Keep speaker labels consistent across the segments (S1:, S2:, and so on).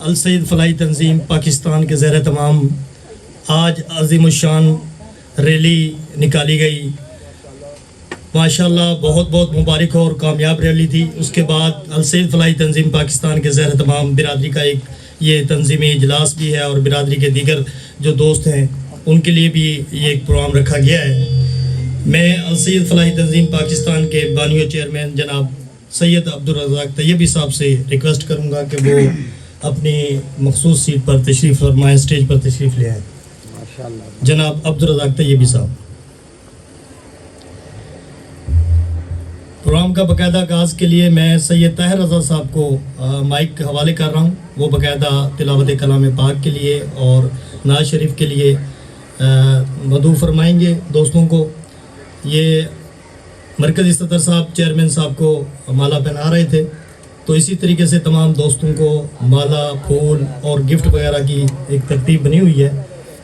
S1: السید فلاحی تنظیم پاکستان کے زیر تمام آج عظیم الشان ریلی نکالی گئی. ماشاءاللہ بہت بہت مبارک اور کامیاب ریلی تھی. اس کے بعد السید فلاحی تنظیم پاکستان کے زیر تمام برادری کا ایک یہ تنظیمی اجلاس بھی ہے اور برادری کے دیگر جو دوست ہیں ان کے لیے بھی یہ ایک پروگرام رکھا گیا ہے. میں السید فلاحی تنظیم پاکستان کے بانی و چیئرمین جناب سید عبدالرزاق طیبی صاحب سے ریکویسٹ کروں گا کہ وہ اپنی مخصوص سیٹ پر تشریف فرمائیں, اسٹیج پر تشریف لے آئیں. جناب عبدالرزاق طیبی صاحب. پروگرام کا باقاعدہ آغاز کے لیے میں سید طاہر رضا صاحب کو مائک حوالے کر رہا ہوں. وہ باقاعدہ تلاوت کلام پاک کے لیے اور نعت شریف کے لیے مدعو فرمائیں گے دوستوں کو. یہ مرکزی صدر صاحب چیئرمین صاحب کو مالا پہنا رہے تھے, تو اسی طریقے سے تمام دوستوں کو مالا, پھول اور گفٹ وغیرہ کی ایک ترتیب بنی ہوئی ہے.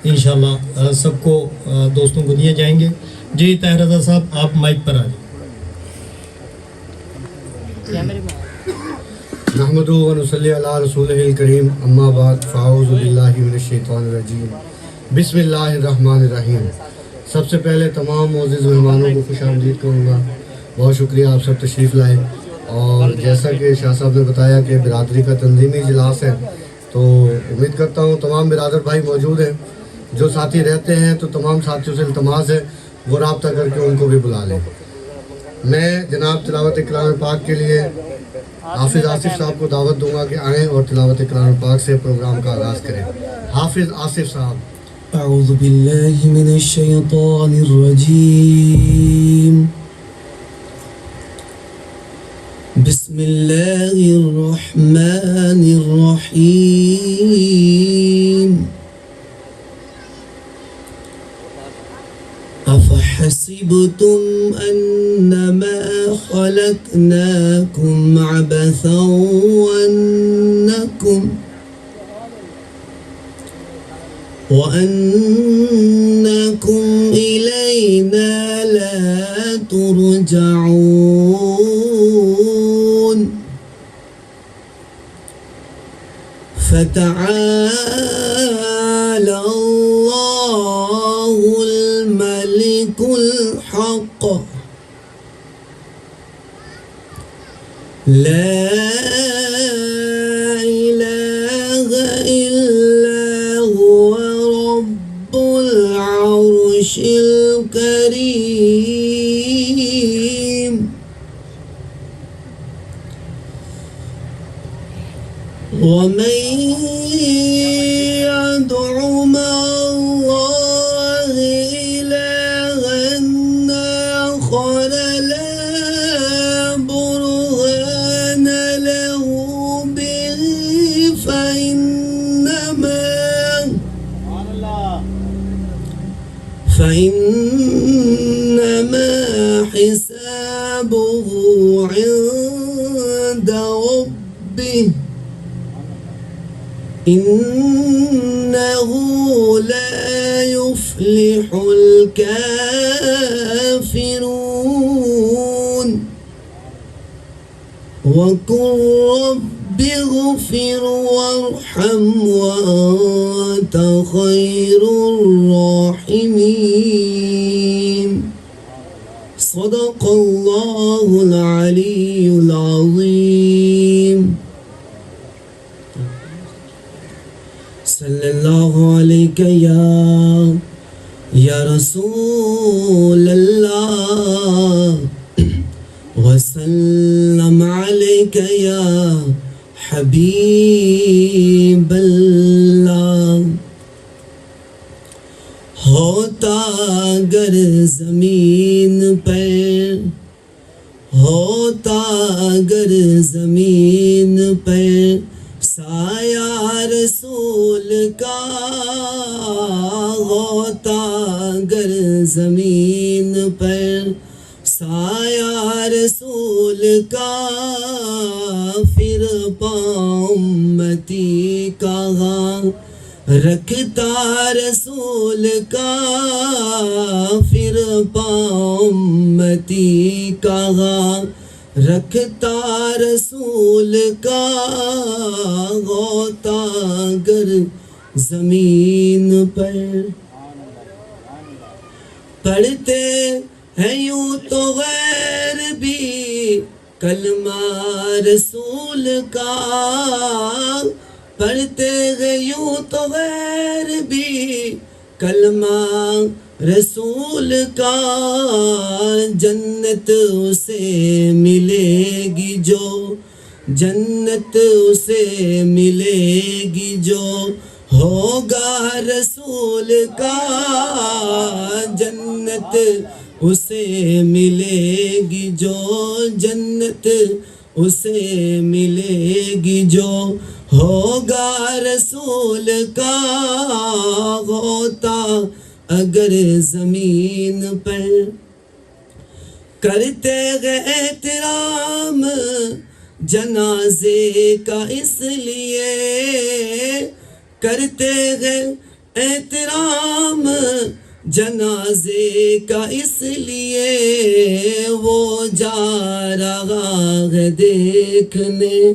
S1: انشاءاللہ سب کو دوستوں کو دیے جائیں گے. جی طاہر رضا صاحب آپ مائک پر آ جائیں.
S2: نحمدہ و نصلی علی رسولہ الکریم, اما بعد فاعوذ باللہ من الشیطان الرجیم, بسم اللہ الرحمن الرحیم. سب سے پہلے تمام معزز مہمانوں کو خوش آمدید کروں گا. بہت شکریہ آپ سب تشریف لائے. اور جیسا کہ شاہ صاحب نے بتایا کہ برادری کا تنظیمی اجلاس ہے, تو امید کرتا ہوں تمام برادر بھائی موجود ہیں. جو ساتھی رہتے ہیں تو تمام ساتھیوں سے التماس ہے وہ رابطہ کر کے ان کو بھی بلا لیں. میں جناب تلاوت کلام پاک کے لیے حافظ آصف صاحب کو دعوت دوں گا کہ آئیں اور تلاوت کلام پاک سے پروگرام کا آغاز کریں. حافظ آصف صاحب.
S3: اعوذ باللہ من الشیطان الرجیم, بسم اللہ الرحمن الرحیم. افحسبتم انما خلقناکم عبثا وأنكم إلينا لا ترجعون. فتعالى الله الملك الحق لا إله إلا هو رب العرش الكريم. ومن يدع مع الله إلها آخر لا برهان له به فإنما حسابه عند ربه إنه لا يفلح الكافرون. وقل رب اغفر وارحم وأنت خير الراحمين. صدق الله العلي العظيم. صلی اللہ علیہ یا رسول اللہ وسلم علیک یا حبیب اللہ. ہوتا اگر زمین پر, ہوتا اگر زمین پر سایہ رسول کا, ہوتا اگر زمین پر سایہ رسول کا, پھر امتی کہاں رکھتا رسول کا, پھر امتی کہاں رکھتا رسول کا, ہوتا گر زمین پر پڑھتے ہیں یوں تو غیر بھی کلمہ رسول کا پڑھتے ہیں یوں تو غیر بھی کلمہ رسول کا جنت اسے ملے گی جو جنت اسے ملے گی جو ہوگا رسول کا جنت اسے ملے گی جو جنت اسے ملے گی جو ہوگا رسول کا ہوتا اگر زمین پر کرتے گئے احترام جنازے کا اس لیے کرتے گئے احترام جنازے کا اس لیے وہ جا رہا ہے دیکھنے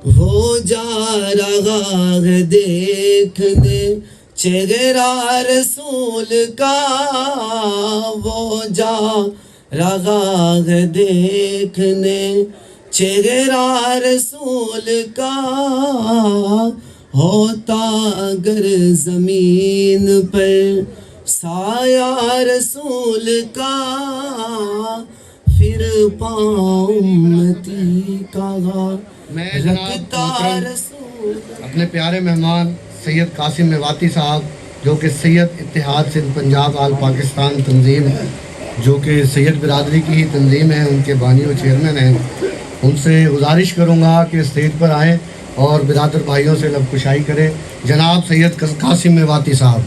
S3: وہ جا رہا ہے دیکھنے چہرہ رسول کا وہ جا رہا ہے دیکھنے چہرہ رسول کا ہوتا اگر زمین پر سایہ رسول کا پھر پاؤں امتی کا
S2: میں جناب
S3: رکھتا
S2: محترم
S3: رسول
S2: اپنے پیارے مہمان سید قاسم میواتی صاحب جو کہ سید اتحاد سندھ پنجاب آل پاکستان تنظیم جو کہ سید برادری کی ہی تنظیم ہے ان کے بانی و چیئرمین ہیں ان سے گزارش کروں گا کہ اسٹیج پر آئیں اور برادر بھائیوں سے لب کشائی کریں جناب سید قاسم میواتی صاحب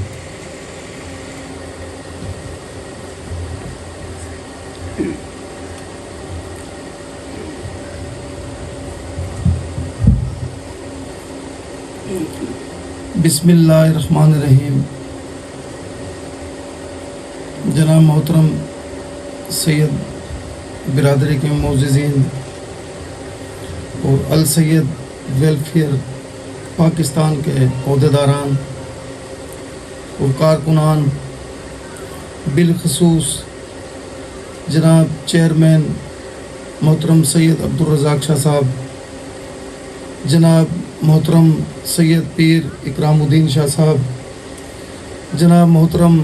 S4: بسم اللہ الرحمن الرحیم جناب محترم سید برادری کے معززین اور السید ویلفیئر پاکستان کے عہدیداران اور کارکنان بالخصوص جناب چیئرمین محترم سید عبدالرزاق شاہ صاحب جناب محترم سید پیر اکرام الدین شاہ صاحب جناب محترم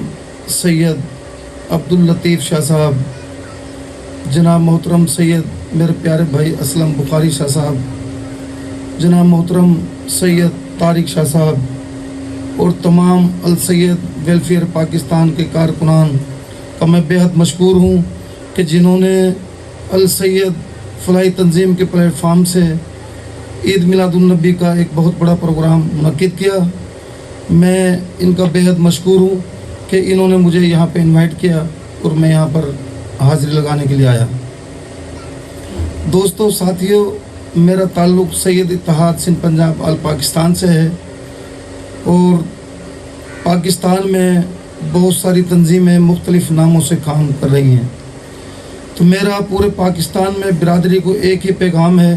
S4: سید عبداللطیف شاہ صاحب جناب محترم سید میرے پیارے بھائی اسلم بخاری شاہ صاحب جناب محترم سید طارق شاہ صاحب اور تمام السید ویلفیئر پاکستان کے کارکنان کا میں بےحد مشکور ہوں کہ جنہوں نے السید فلاحی تنظیم کے پلیٹ فارم سے عید میلاد النبی کا ایک بہت بڑا پروگرام منعقد کیا میں ان کا بےحد مشکور ہوں کہ انہوں نے مجھے یہاں پہ انوائٹ کیا اور میں یہاں پر حاضری لگانے کے لیے آیا دوستو ساتھیوں میرا تعلق سید اتحاد سندھ پنجاب آل پاکستان سے ہے اور پاکستان میں بہت ساری تنظیمیں مختلف ناموں سے کام کر رہی ہیں تو میرا پورے پاکستان میں برادری کو ایک ہی پیغام ہے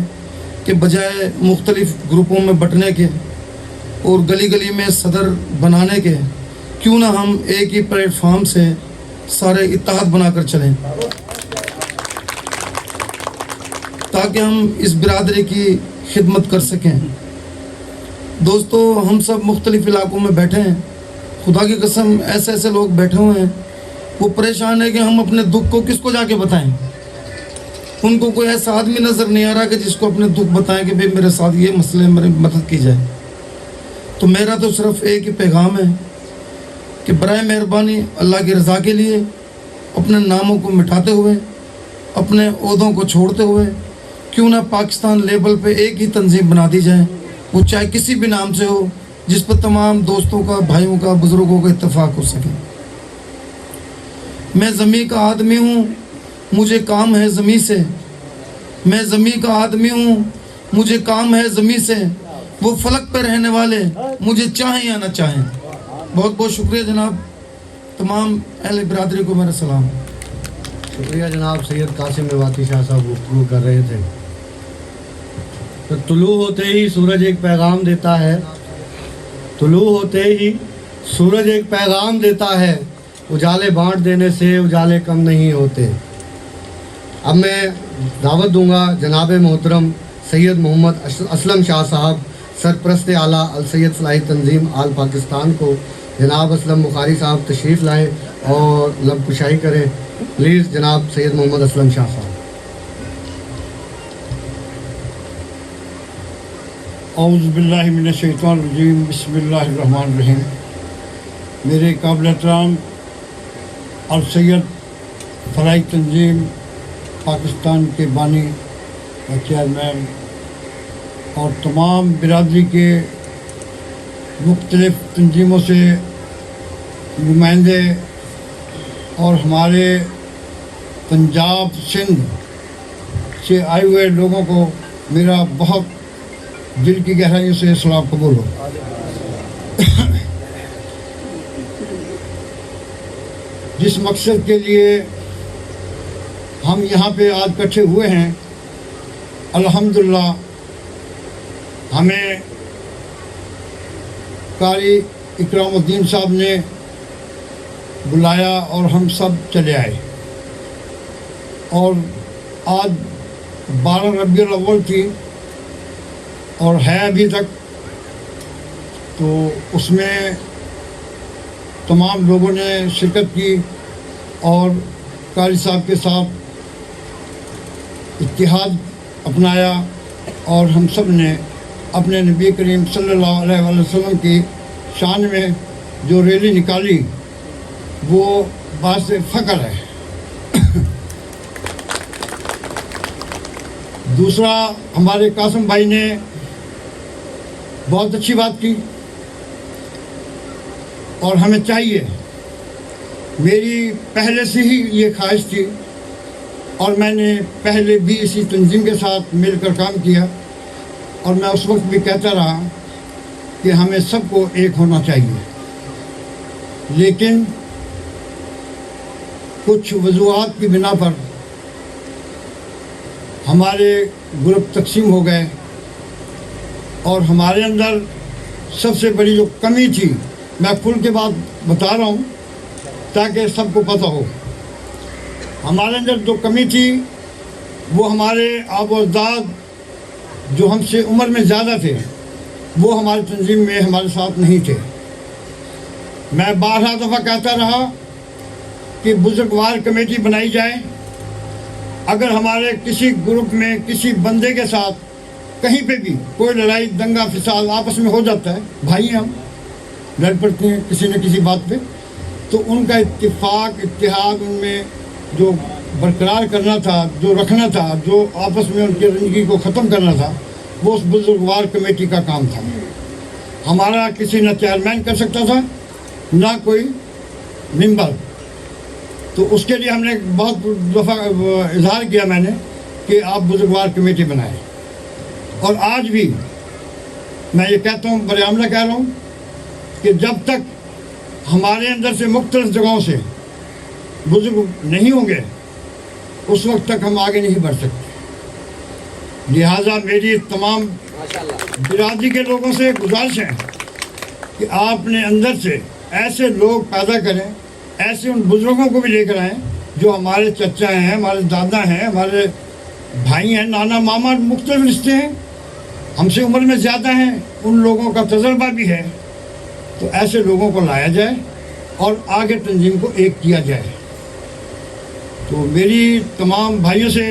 S4: کہ بجائے مختلف گروپوں میں بٹنے کے اور گلی گلی میں صدر بنانے کے کیوں نہ ہم ایک ہی پلیٹ فارم سے سارے اتحاد بنا کر چلیں تاکہ ہم اس برادری کی خدمت کر سکیں دوستو ہم سب مختلف علاقوں میں بیٹھے ہیں خدا کی قسم ایسے ایسے لوگ بیٹھے ہوئے ہیں وہ پریشان ہے کہ ہم اپنے دکھ کو کس کو جا کے بتائیں ان کو کوئی ایسا آدمی نظر نہیں آ رہا کہ جس کو اپنے دکھ بتائیں کہ بھئی میرے ساتھ یہ مسئلے میری مدد کی جائے تو میرا تو صرف ایک ہی پیغام ہے کہ برائے مہربانی اللہ کی رضا کے لیے اپنے ناموں کو مٹاتے ہوئے اپنے عہدوں کو چھوڑتے ہوئے کیوں نہ پاکستان لیول پہ ایک ہی تنظیم بنا دی جائے وہ چاہے کسی بھی نام سے ہو جس پر تمام دوستوں کا بھائیوں کا بزرگوں کا اتفاق ہو سکے میں زمین کا آدمی ہوں مجھے کام ہے زمین سے میں زمین کا آدمی ہوں مجھے کام ہے زمین سے وہ فلک پہ رہنے والے مجھے چاہیں یا نہ چاہیں بہت بہت شکریہ جناب تمام اہل برادری کو میرا سلام
S2: شکریہ جناب سید قاسم میواتی شاہ صاحب گفتگو کر رہے تھے تو طلوع ہوتے ہی سورج ایک پیغام دیتا ہے طلوع ہوتے ہی سورج ایک پیغام دیتا ہے، اجالے بانٹ دینے سے اجالے کم نہیں ہوتے۔ اب میں دعوت دوں گا جناب محترم سید محمد اسلم شاہ صاحب، سرپرست اعلیٰ السید فلاحی تنظیم آل پاکستان کو۔ جناب اسلم بخاری صاحب تشریف لائیں اور لب کشائی کریں۔ پلیز جناب سید محمد اسلم شاہ صاحب۔
S5: اعوذ باللہ من الشیطان الرجیم، بسم اللہ الرحمن الرحیم۔ میرے قابل احترام السید فلاحی تنظیم پاکستان کے بانی اور چیئرمین اور تمام برادری کے مختلف تنظیموں سے نمائندے اور ہمارے پنجاب سندھ سے آئے ہوئے لوگوں کو میرا بہت دل کی گہرائیوں سے سلام قبول ہو۔ جس مقصد کے لیے ہم یہاں پہ آج اکٹھے ہوئے ہیں، الحمدللہ ہمیں قاری اکرام الدین صاحب نے بلایا اور ہم سب چلے آئے، اور آج 12 ربیع الاول تھی اور ہے ابھی تک، تو اس میں تمام لوگوں نے شرکت کی اور قاری صاحب کے ساتھ اتحاد اپنایا، اور ہم سب نے اپنے نبی کریم صلی اللہ علیہ وسلم کی شان میں جو ریلی نکالی وہ باعث فخر ہے۔ دوسرا، ہمارے قاسم بھائی نے بہت اچھی بات کی اور ہمیں چاہیے، میری پہلے سے ہی یہ خواہش تھی اور میں نے پہلے بھی اسی تنظیم کے ساتھ مل کر کام کیا، اور میں اس وقت بھی کہتا رہا کہ ہمیں سب کو ایک ہونا چاہیے، لیکن کچھ وجوہات کی بنا پر ہمارے گروپ تقسیم ہو گئے، اور ہمارے اندر سب سے بڑی جو کمی تھی، میں کھل کے بات بتا رہا ہوں تاکہ سب کو پتہ ہو، ہمارے اندر جو کمی تھی وہ ہمارے آب و اجداد جو ہم سے عمر میں زیادہ تھے وہ ہماری تنظیم میں ہمارے ساتھ نہیں تھے۔ میں بارہا دفعہ کہتا رہا کہ بزرگوار کمیٹی بنائی جائے، اگر ہمارے کسی گروپ میں کسی بندے کے ساتھ کہیں پہ بھی کوئی لڑائی دنگا فساد آپس میں ہو جاتا ہے، بھائی ہم لڑ پڑتے ہیں کسی نہ کسی بات پہ، تو ان کا اتفاق اتحاد ان میں جو برقرار کرنا تھا، جو رکھنا تھا، جو آپس میں ان کی رنجگی کو ختم کرنا تھا، وہ اس بزرگوار کمیٹی کا کام تھا۔ ہمارا کسی نہ چیئرمین کر سکتا تھا نہ کوئی ممبر، تو اس کے لیے ہم نے بہت دفعہ اظہار کیا میں نے کہ آپ بزرگوار کمیٹی بنائیں، اور آج بھی میں یہ کہتا ہوں، بریاملہ کہہ رہا ہوں کہ جب تک ہمارے اندر سے مختلف جگہوں سے بزرگ نہیں ہوں گے اس وقت تک ہم آگے نہیں بڑھ سکتے۔ لہٰذا میری تمام برادری کے لوگوں سے گزارش ہے کہ آپ اپنے اندر سے ایسے لوگ پیدا کریں، ایسے ان بزرگوں کو بھی لے کر آئیں جو ہمارے چچا ہیں، ہمارے دادا ہیں، ہمارے بھائی ہیں، نانا ماما، مختلف رشتے ہیں، ہم سے عمر میں زیادہ ہیں، ان لوگوں کا تجربہ بھی ہے، تو ایسے لوگوں کو لایا جائے اور آگے تنظیم کو ایک کیا جائے۔ تو میری تمام بھائیوں سے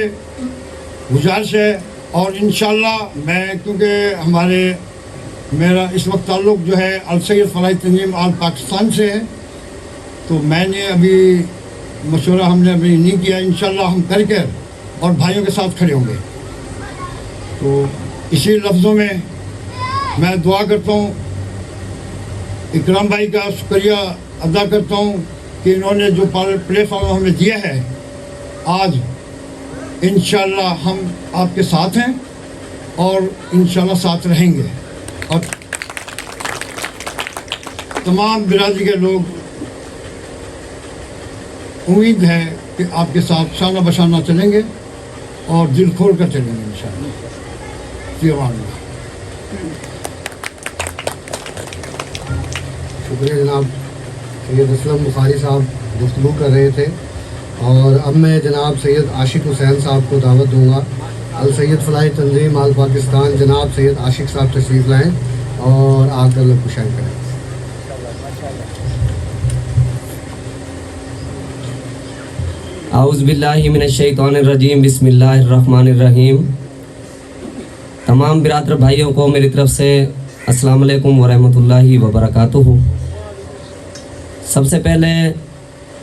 S5: گزارش ہے، اور انشاءاللہ میں، کیونکہ میرا اس وقت تعلق جو ہے السید فلاحی تنظیم آل پاکستان سے ہے، تو میں نے ابھی مشورہ ہم نے ابھی نہیں کیا، انشاءاللہ ہم کر کے اور بھائیوں کے ساتھ کھڑے ہوں گے۔ تو اسی لفظوں میں میں دعا کرتا ہوں، اکرام بھائی کا شکریہ ادا کرتا ہوں کہ انہوں نے جو پلیٹ فارم ہمیں دیا ہے، آج انشاءاللہ ہم آپ کے ساتھ ہیں اور انشاءاللہ ساتھ رہیں گے، اور تمام برادری کے لوگ امید ہے کہ آپ کے ساتھ شانہ بشانہ چلیں گے اور دل کھول کر چلیں گے انشاءاللہ۔ فی امان اللہ۔
S2: शुक्रिया जनाब सैयद असलम बुखारी साहब गुफ्तगू कर रहे थे। और अब मैं जनाब सैयद आशिक हुसैन साहब को दावत दूंगा। अल सैयद फलाही तंजीम आल पाकिस्तान जनाब सैयद आशिक साहब तशरीफ़ लाएँ और आकर लबकुशाई करें।
S3: आउज़ुबिल्लाहि मिनश्शैतानिर्रजीम बिस्मिल्लाहिर्रहमानिर्रहीम। तमाम बिरादर भाइयों को मेरी तरफ से अस्सलाम वालेकुम व रहमतुल्लाहि व बरकातुहू। सबसे पहले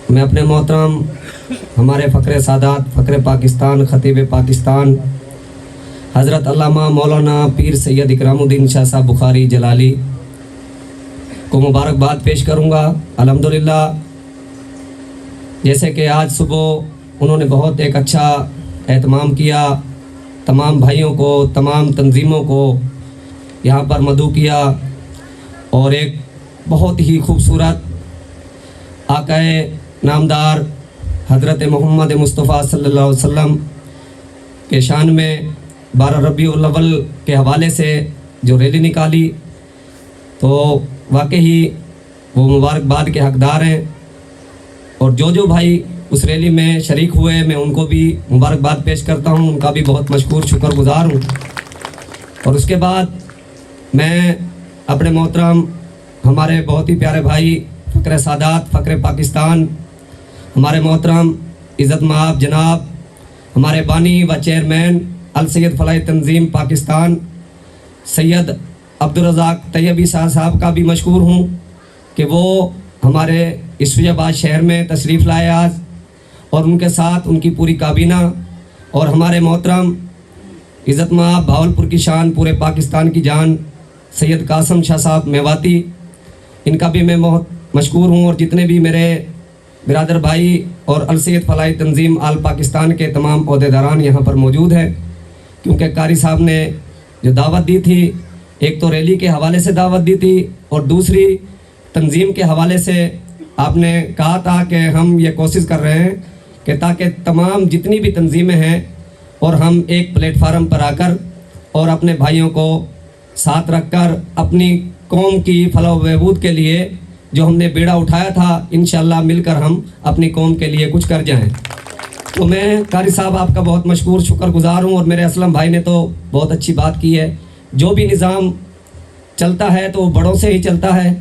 S3: मैं अपने मोहतरम हमारे फ़क्र सादात फ़क्र पाकिस्तान ख़तीब पाकिस्तान हज़रत अल्लामा मौलाना पीर सैयद इकरामुद्दीन शाह साहब बुखारी जलाली को मुबारकबाद पेश करूँगा। अल्हम्दुलिल्लाह, जैसे कि आज सुबह उन्होंने बहुत एक अच्छा एहतमाम किया, तमाम भाइयों को तमाम तंजीमों को यहाँ पर मदऊ किया और एक बहुत ही खूबसूरत आकाए नामदार हज़रत मोहम्मद मुस्तफ़ा सल्लल्लाहु अलैहि वसल्लम के शान में 12 रबीउल अव्वल के हवाले से जो रैली निकाली, तो वाकई वो मुबारकबाद के हकदार हैं। और जो भाई उस रैली में शरीक हुए, मैं उनको भी मुबारकबाद पेश करता हूँ, उनका भी बहुत मशकूर शुक्रगुज़ार हूँ। और उसके बाद मैं अपने मोहतरम हमारे बहुत ही प्यारे भाई फ़क्र सादात फ़क्र पाकिस्तान हमारे मोहतरम इज़्ज़त माब जनाब हमारे बानी व चेयरमैन अल सैयद फलाही तंजीम पाकिस्तान सैयद अब्दुल रज़ाक तैयबी साहब का भी मशकूर हूँ कि वो हमारे इस फैज़ाबाद शहर में तशरीफ़ लाए आज, और उनके साथ उनकी पूरी काबीना और हमारे मोहतरम इज़्ज़त माब भावलपुर की शान पूरे पाकिस्तान की जान सैयद कासम शाह साहब मेवाती, इनका भी मैं बहुत मशकूर हूँ। और जितने भी मेरे बिरादर भाई और अल सैयद फलाही तंजीम आल पाकिस्तान के तमाम अहदेदारान यहाँ पर मौजूद हैं, क्योंकि कारी साहब ने जो दावत दी थी, एक तो रैली के हवाले से दावत दी थी और दूसरी तंजीम के हवाले से आपने कहा था कि हम ये कोशिश कर रहे हैं कि ताकि तमाम जितनी भी तंजीमें हैं और हम एक प्लेटफार्म पर आकर और अपने भाइयों को साथ रखकर अपनी कौम की फलाह व बहबूद के लिए जो हमने बेड़ा उठाया था, इंशाअल्लाह मिलकर हम अपनी कौम के लिए कुछ कर जाएं। तो मैं कारी साहब आपका बहुत मशकूर शुक्रगुज़ार हूँ। और मेरे असलम भाई ने तो बहुत अच्छी बात की है, जो भी निज़ाम चलता है तो बड़ों से ही चलता है।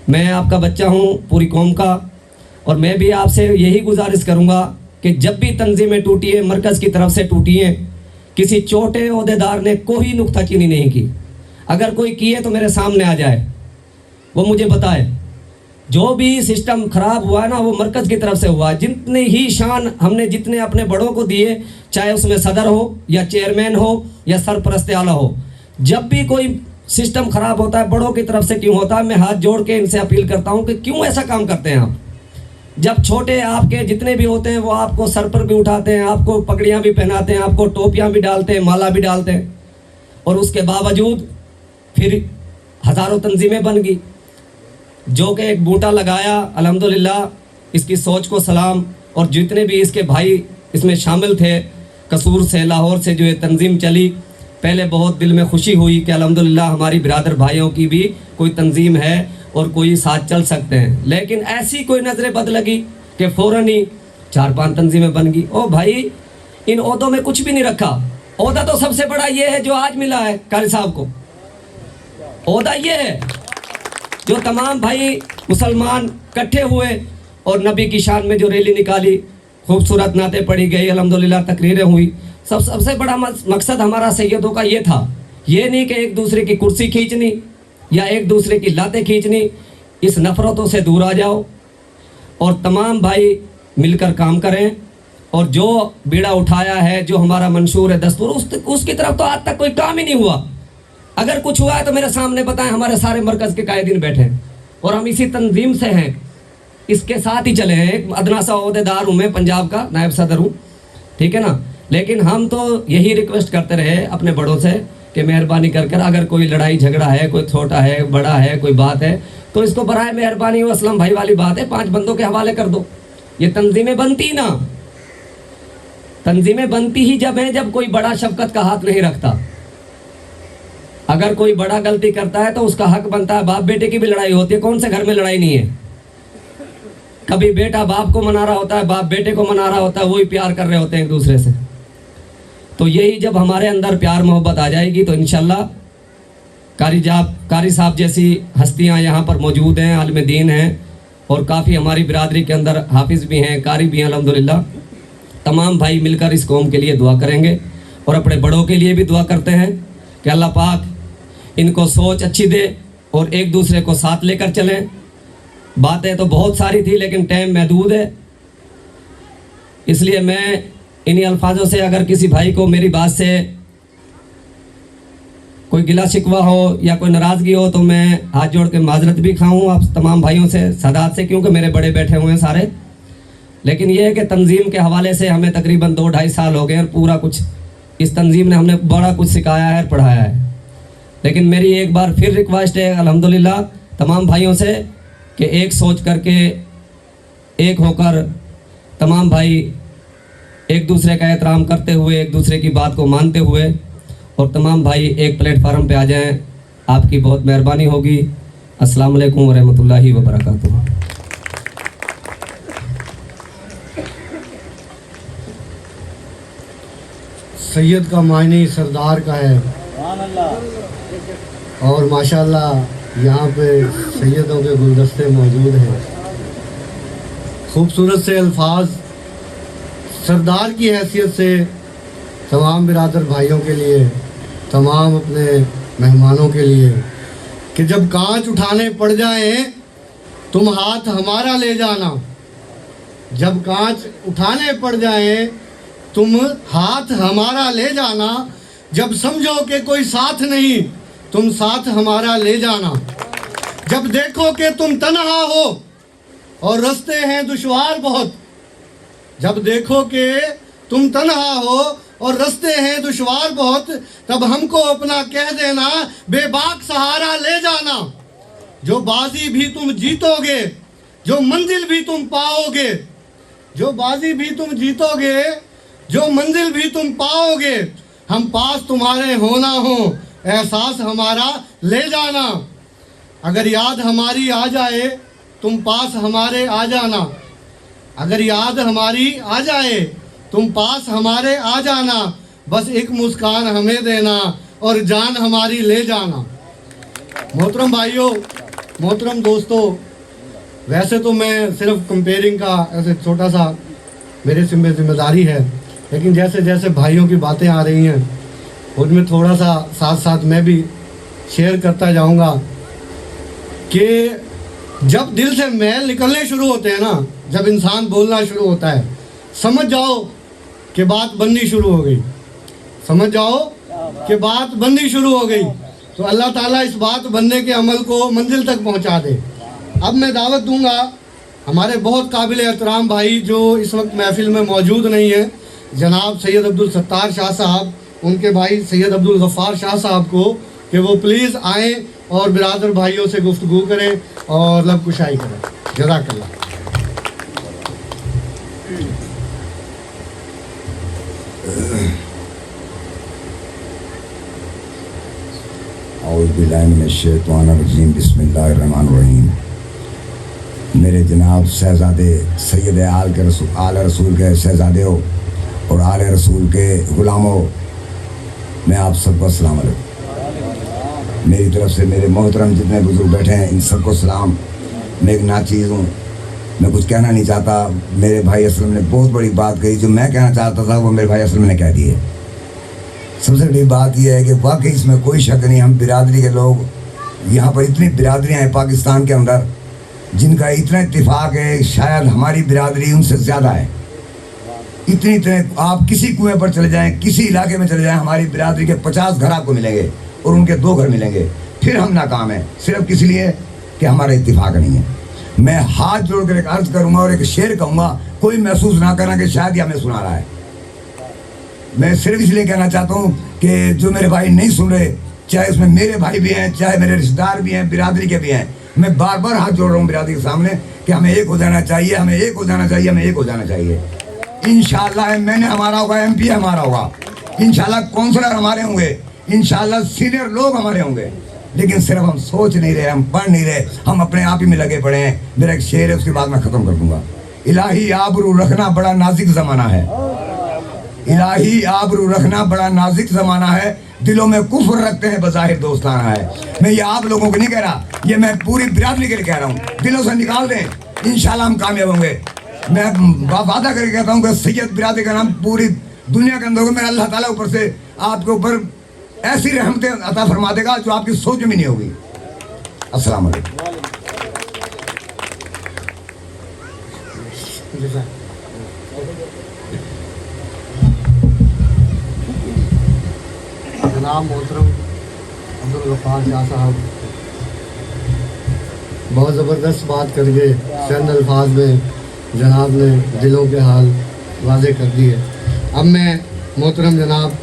S3: मैं आपका बच्चा हूँ पूरी कौम का, और मैं भी आपसे यही गुजारिश करूँगा कि जब भी तंजीमें टूटी हैं मरकज़ की तरफ से टूटी हैं, किसी छोटे अहदेदार ने कोई नुक्ताचीनी नहीं की। अगर कोई किए तो मेरे सामने आ जाए, वो मुझे बताए। जो भी सिस्टम ख़राब हुआ है ना, वो मरकज़ की तरफ से हुआ। जितने ही शान हमने जितने अपने बड़ों को दिए, चाहे उसमें सदर हो या चेयरमैन हो या सरपरस्त आला हो, जब भी कोई सिस्टम ख़राब होता है बड़ों की तरफ से क्यों होता है, मैं हाथ जोड़ के इनसे अपील करता हूँ कि क्यों ऐसा काम करते हैं आप। जब छोटे आपके जितने भी होते हैं वो आपको सर पर भी उठाते हैं, आपको पगड़ियाँ भी पहनाते हैं, आपको टोपियाँ भी डालते हैं, माला भी डालते हैं, और उसके बावजूद फिर हज़ारों तंजीमें बन गई। जो कि एक बूटा लगाया, अल्हम्दुलिल्लाह इसकी सोच को सलाम। और जितने भी इसके भाई इसमें शामिल थे, कसूर से लाहौर से जो ये तंजीम चली, पहले बहुत दिल में खुशी हुई कि अल्हम्दुलिल्लाह हमारी बिरादर भाइयों की भी कोई तंजीम है और कोई साथ चल सकते हैं। लेकिन ऐसी कोई नज़र बद लगी कि फ़ौरन ही 4-5 तंजीमें बन गई। ओ भाई, इन ओहदों में कुछ भी नहीं रखा। ओहदा तो सबसे बड़ा ये है जो आज मिला है कारी साहब को। ओहदा ये है जो तमाम भाई मुसलमान इकट्ठे हुए और नबी की शान में जो रैली निकाली, खूबसूरत नातें पढ़ी गई, अल्हम्दुलिल्लाह तकरीरें हुई। सबसे बड़ा मकसद हमारा सैयदों का ये था, ये नहीं कि एक दूसरे की कुर्सी खींचनी या एक दूसरे की लातें खींचनी। इस नफ़रतों से दूर आ जाओ और तमाम भाई मिलकर काम करें। और जो बीड़ा उठाया है, जो हमारा मंशूर है दस्तूर, उसकी तरफ तो आज तक कोई काम ही नहीं हुआ। अगर कुछ हुआ है तो मेरे सामने बताएं। हमारे सारे मरकज़ के कायदीन बैठे हैं और हम इसी तंजीम से हैं, इसके साथ ही चले हैं। एक अदना सा ओहदेदार हूँ मैं, पंजाब का नायब सदर हूँ, ठीक है ना। लेकिन हम तो यही रिक्वेस्ट करते रहे अपने बड़ों से कि मेहरबानी कर कर अगर कोई लड़ाई झगड़ा है, कोई छोटा है बड़ा है, कोई बात है, तो इसको बराए मेहरबानी वो असलम भाई वाली बात है 5 बंदों के हवाले कर दो। ये तंजीमें बनती ना, तंजीमें बनती ही जब है जब कोई बड़ा शफकत का हाथ नहीं रखता। अगर कोई बड़ा गलती करता है तो उसका हक बनता है, बाप बेटे की भी लड़ाई होती है, कौन से घर में लड़ाई नहीं है? कभी बेटा बाप को मना रहा होता है, बाप बेटे को मना रहा होता है, वही प्यार कर रहे होते हैं एक दूसरे से। तो यही जब हमारे अंदर प्यार मोहब्बत आ जाएगी तो इंशाल्लाह कारी साहब जैसी हस्तियां यहाँ पर मौजूद हैं, आलिम दीन हैं, और काफ़ी हमारी बिरादरी के अंदर हाफिज़ भी हैं, कारी भी हैं अल्हम्दुलिल्लाह। तमाम भाई मिलकर इस कौम के लिए दुआ करेंगे और अपने बड़ों के लिए भी दुआ करते हैं कि अल्लाह पाक इनको सोच अच्छी दे और एक दूसरे को साथ लेकर चलें। बातें तो बहुत सारी थी लेकिन टाइम महदूद है, इसलिए मैं इन्हीं अल्फाजों से अगर किसी भाई को मेरी बात से कोई गिला शिकवा हो या कोई नाराज़गी हो तो मैं हाथ जोड़ के माजरत भी खाऊं आप तमाम भाइयों से, सादात से, क्योंकि मेरे बड़े बैठे हुए हैं सारे। लेकिन ये है कि तंजीम के हवाले से हमें तकरीबन 2-2.5 साल हो गए और पूरा कुछ इस तंजीम ने हमने बड़ा कुछ सिखाया है, पढ़ाया है। लेकिन मेरी एक बार फिर रिक्वेस्ट है अल्हम्दुलिल्लाह तमाम भाइयों से कि एक सोच करके, एक होकर तमाम भाई एक दूसरे का एहतराम करते हुए, एक दूसरे की बात को मानते हुए और तमाम भाई एक प्लेटफार्म पे आ जाएं। आपकी बहुत मेहरबानी होगी। अस्सलाम वालेकुम व रहमतुल्लाहि व बरकातुहू।
S2: सैयद का मायने सरदार का है, और माशाल्लाह यहाँ पे सैयदों के गुलदस्ते मौजूद हैं। खूबसूरत से अल्फाज सरदार की हैसियत से तमाम बिरादर भाइयों के लिए, तमाम अपने मेहमानों के लिए, कि जब कांच उठाने पड़ जाए तुम हाथ हमारा ले जाना। जब कांच उठाने पड़ जाए तुम हाथ हमारा ले जाना। जब समझो कि कोई साथ नहीं तुम साथ हमारा ले जाना। जब देखो कि तुम तन्हा हो और रास्ते हैं दुश्वार बहुत। जब देखो कि तुम तन्हा हो और रास्ते हैं दुश्वार बहुत, तब हमको अपना कह देना, बेबाक सहारा ले जाना। जो बाजी भी तुम जीतोगे, जो मंजिल भी तुम पाओगे, जो बाजी भी तुम जीतोगे, जो मंजिल भी तुम पाओगे, हम पास तुम्हारे होना हो, एहसास हमारा ले जाना। अगर याद हमारी आ जाए तुम पास हमारे आ जाना। अगर याद हमारी आ जाए तुम पास हमारे आ जाना। बस एक मुस्कान हमें देना और जान हमारी ले जाना। मोहतरम भाइयों, मोहतरम दोस्तों, वैसे तो मैं सिर्फ कंपेयरिंग का ऐसे छोटा सा मेरे जिम्मेदारी है, लेकिन जैसे जैसे भाइयों की बातें आ रही हैं उनमें थोड़ा सा साथ साथ मैं भी शेयर करता जाऊंगा कि जब दिल से मैल निकलने शुरू होते हैं ना, जब इंसान बोलना शुरू होता है, समझ जाओ कि बात बननी शुरू हो गई। समझ जाओ कि बात बननी शुरू हो गई। तो अल्लाह ताला इस बात बनने के अमल को मंजिल तक पहुंचा दे। अब मैं दावत दूंगा हमारे बहुत काबिल एहतराम भाई जो इस वक्त महफिल में मौजूद नहीं है, जनाब सैयद अब्दुल सत्तार शाह साहब, उनके भाई सैयद अब्दुल गफ़ार शाह साहब को, कि वो प्लीज़ आएँ और बिरादर भाइयों से गुफ्तगू करें और लब कुशाई करें। जज़ाकल्लाह।
S6: औज़ुबिल्लाहिमिनश्शैतानिर्रजीम बिस्मिल्लाहिर्रहमानिर्रहीम। मेरे जनाब शहज़ादे सैयद आल रसूल के शहज़ादे हो और आल रसूल के ग़ुलामों, मैं आप सबको अस्सलाम वालेकुम। मेरी तरफ से मेरे मोहतरम जितने बुजुर्ग बैठे हैं इन सबको सलाम। मैं एक नाचीज़ हूँ, मैं कुछ कहना नहीं चाहता। मेरे भाई असलम ने बहुत बड़ी बात कही, जो मैं कहना चाहता था वो मेरे भाई असलम ने कह दी है। सबसे बड़ी बात यह है कि वाकई इसमें कोई शक नहीं, हम बिरादरी के लोग, यहाँ पर इतनी बिरादरियाँ हैं पाकिस्तान के अंदर जिनका इतना इत्तेफाक है, शायद हमारी बिरादरी उनसे ज़्यादा है। इतने आप किसी कुएं पर चले जाएं, किसी इलाके में चले जाएं, हमारी बिरादरी के 50 घर आपको मिलेंगे और उनके 2 घर मिलेंगे। फिर हम नाकाम हैं सिर्फ इसलिए कि हमारा इत्तेफाक नहीं है। मैं हाथ जोड़ कर एक अर्ज़ करूँगा और एक शेर कहूँगा, कोई महसूस ना करना कि शायद ये हमें सुना रहा है। मैं सिर्फ इसलिए कहना चाहता हूँ कि जो मेरे भाई नहीं सुन रहे, चाहे उसमें मेरे भाई भी हैं, चाहे मेरे रिश्तेदार भी हैं, बिरादरी के भी हैं, मैं बार बार हाथ जोड़ रहा हूँ बिरादरी के सामने कि हमें एक हो जाना चाहिए, हमें एक हो जाना चाहिए, हमें एक हो जाना चाहिए। इंशाल्लाह मैंने हमारा होगा, MP हमारा होगा, इंशाल्लाह काउंसलर हमारे होंगे, इंशाल्लाह सीनियर लोग हमारे होंगे, लेकिन सिर्फ हम सोच नहीं रहे, हम पढ़ नहीं रहे, हम अपने आप ही में लगे पड़े हैं। मेरा एक शेर है, उसके बाद मैं ख़त्म कर दूंगा। इलाही आबरू रखना बड़ा नाजुक ज़माना है, इलाही आबरू रखना बड़ा नाजुक ज़माना है, दिलों में कुफ्र रखते हैं बज़ाहिर दोस्ताना है। मैं ये आप लोगों को नहीं कह रहा, ये मैं पूरी बिरादरी के लिए कह रहा हूँ। दिलों से निकाल दें, इंशाल्लाह हम कामयाब होंगे। मैं वादा करके कहता हूँ कि सैयद बिरादरी का नाम पूरी दुनिया के अंदर होगा। मैं अल्लाह ताला ऊपर से आपके ऊपर ऐसी रहमतें अता फरमा देगा जो आपकी सोच में नहीं होगी। अस्सलाम वालेकुम।
S2: जनाब मोहतरम अब्दुल गफ्फार शाह साहब बहुत ज़बरदस्त बात करके चंद अल्फाज में जनाब ने दिलों के हाल वाज़े कर दिए। अब मैं मोहतरम जनाब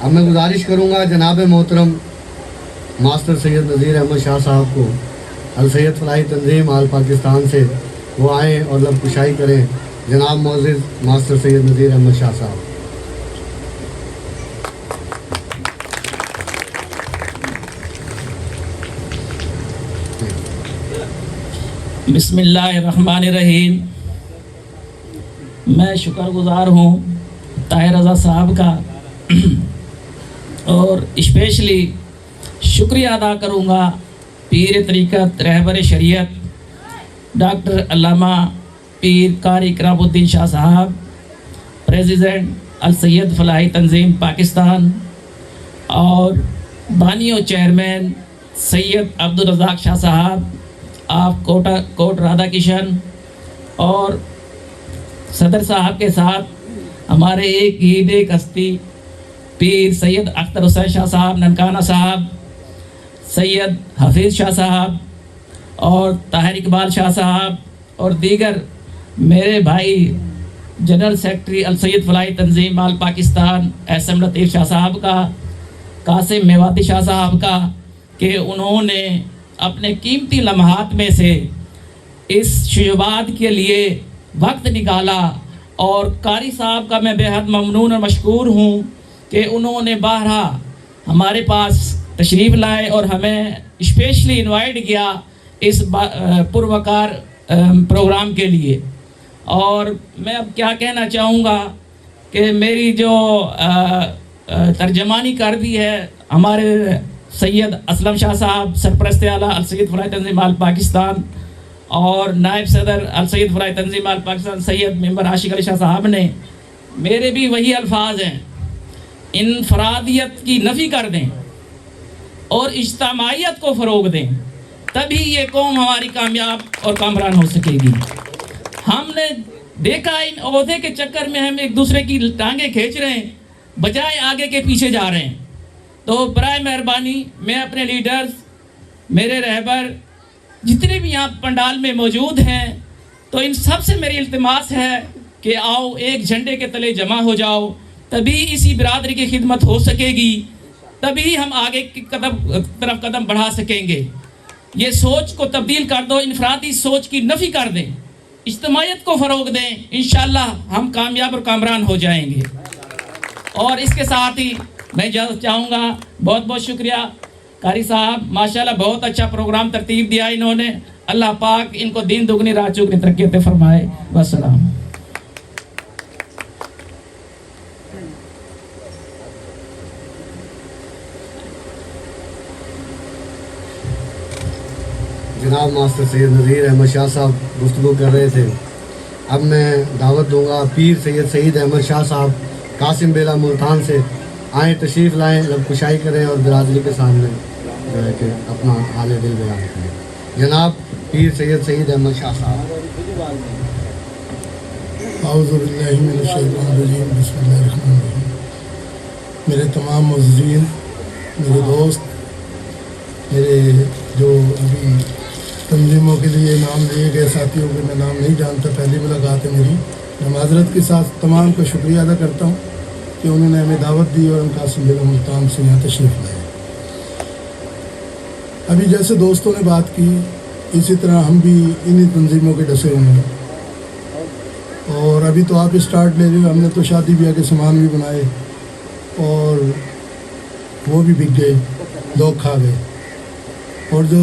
S2: अब मैं गुजारिश करूँगा जनाब मोहतरम मास्टर सैयद नज़ीर अहमद शाह साहब को अल सैयद फलाही तंजीम आल पाकिस्तान से वो आएँ और लब कुशाई करें। जनाब मोअज़्ज़िज़ मास्टर सैयद नज़ीर अहमद शाह साहब।
S7: बिस्मिल्लाहिर्रहमानिर्रहीम। मैं शुक्रगुज़ार हूँ ताहिर रज़ा साहब का और स्पेशली शुक्रिया अदा करूँगा पीर तरीक़त रहबर शरीयत डॉक्टर अल्लामा पीर कारी इकरामुद्दीन शाह साहब, प्रेसिडेंट अल सैयद फलाही तंजीम पाकिस्तान, और बानी और चेयरमैन सैयद अब्दुल रज़ाक शाह साहब आप कोट राधा किशन, और सदर साहब के साथ हमारे एक ईद एक हस्ती पीर सैयद अख्तर हुसैन शाह साहब ननकाना साहब, सैयद हफीज़ शाह साहब और ताहिर इकबाल शाह साहब, और दीगर मेरे भाई जनरल सेक्रेटरी अल सैयद फलाही तंजीम आल पाकिस्तान एसएम लतीफ़ शाह साहब का, कासिम मेवाती शाह साहब का, कि उन्होंने अपने कीमती लम्हात में से इस शुरुआत के लिए वक्त निकाला। और कारी साहब का मैं बेहद ममनून और मशकूर हूँ कि उन्होंने बारहा हमारे पास तशरीफ़ लाए और हमें स्पेशली इनवाइट किया इस पुरवकार प्रोग्राम के लिए। और मैं अब क्या कहना चाहूँगा कि मेरी जो तर्जमानी कर दी है हमारे सैयद असलम शाह साहब, सरपरस्त आला अल सैयद फलाही तंजीम आल पाकिस्तान, और नायब सदर अल सैयद फलाही तंजीम आल पाकिस्तान सैयद मेंबर आशिक अली शाह साहब ने, मेरे भी वही अल्फाज हैं, इनफरादियत की नफ़ी कर दें और इज्तिमाइयत को फ़रोग दें, तभी ये कौम हमारी कामयाब और कामरान हो सकेगी। हमने देखा इन ओहदे के चक्कर में हम एक दूसरे की टांगें खींच रहे हैं, बजाय आगे के पीछे जा रहे हैं। तो बराए मेहरबानी मैं अपने लीडर्स, मेरे रहबर जितने भी यहाँ पंडाल में मौजूद हैं, तो इन सब से मेरी इल्तिमास है कि आओ एक झंडे के तले जमा हो जाओ, तभी इसी बिरादरी की खिदमत हो सकेगी, तभी हम आगे की तरफ कदम बढ़ा सकेंगे। ये सोच को तब्दील कर दो, इनफरादी सोच की नफ़ी कर दें, इज्तिमाइयत को फ़रोग दें, इंशाअल्लाह हम कामयाब और कामरान हो जाएंगे। और इसके साथ ही मैं इजाज़त चाहूँगा। बहुत बहुत शुक्रिया कारी साहब, माशाल्लाह बहुत अच्छा प्रोग्राम तरतीब दिया इन्होंने। अल्लाह पाक इनको दीन दुगनी रात चौगनी तरक्की अता फरमाए। वस्सलाम।
S2: जनाब मास्टर सैयद नज़ीर अहमद शाह साहब गुफ्तगू कर रहे थे। अब मैं दावत दूंगा पीर सैयद सईद अहमद शाह साहब कासिम बेला मुल्तान से आए, तशरीफ़ लाएँ, लब कुशाई करें और बिरादरी के सामने जो है कि अपना हाल दिल बयान करें। जनाब पीर सैयद सईद अहमद शाह साहब।
S8: औज़ु बिल्लाहि मिनश शैतानिर रजीम, बिस्मिल्लाहिर रहमानिर रहीम। मेरे तमाम मुअज़्ज़िज़ीन, मेरे दोस्त, मेरे जो अभी तंजीमों के लिए नाम लिए गए साथियों के मैं नाम नहीं जानता, पहली मुलाकात है मेरी। मैं माज़रत के साथ तमाम का शुक्रिया अदा करता हूँ कि उन्होंने हमें दावत दी और उनका कासिम बेला मुल्तान से यहाँ तशरीफ़ लाए। अभी जैसे दोस्तों ने बात की, इसी तरह हम भी इन्हीं तंजीमों के डसे हुए हैं। اور ابھی تو آپ اسٹارٹ لے رہے ہو، ہم نے تو شادی بیاہ کے سامان بھی بنائے اور وہ بھی بک گئے، لوگ کھا گئے. اور جو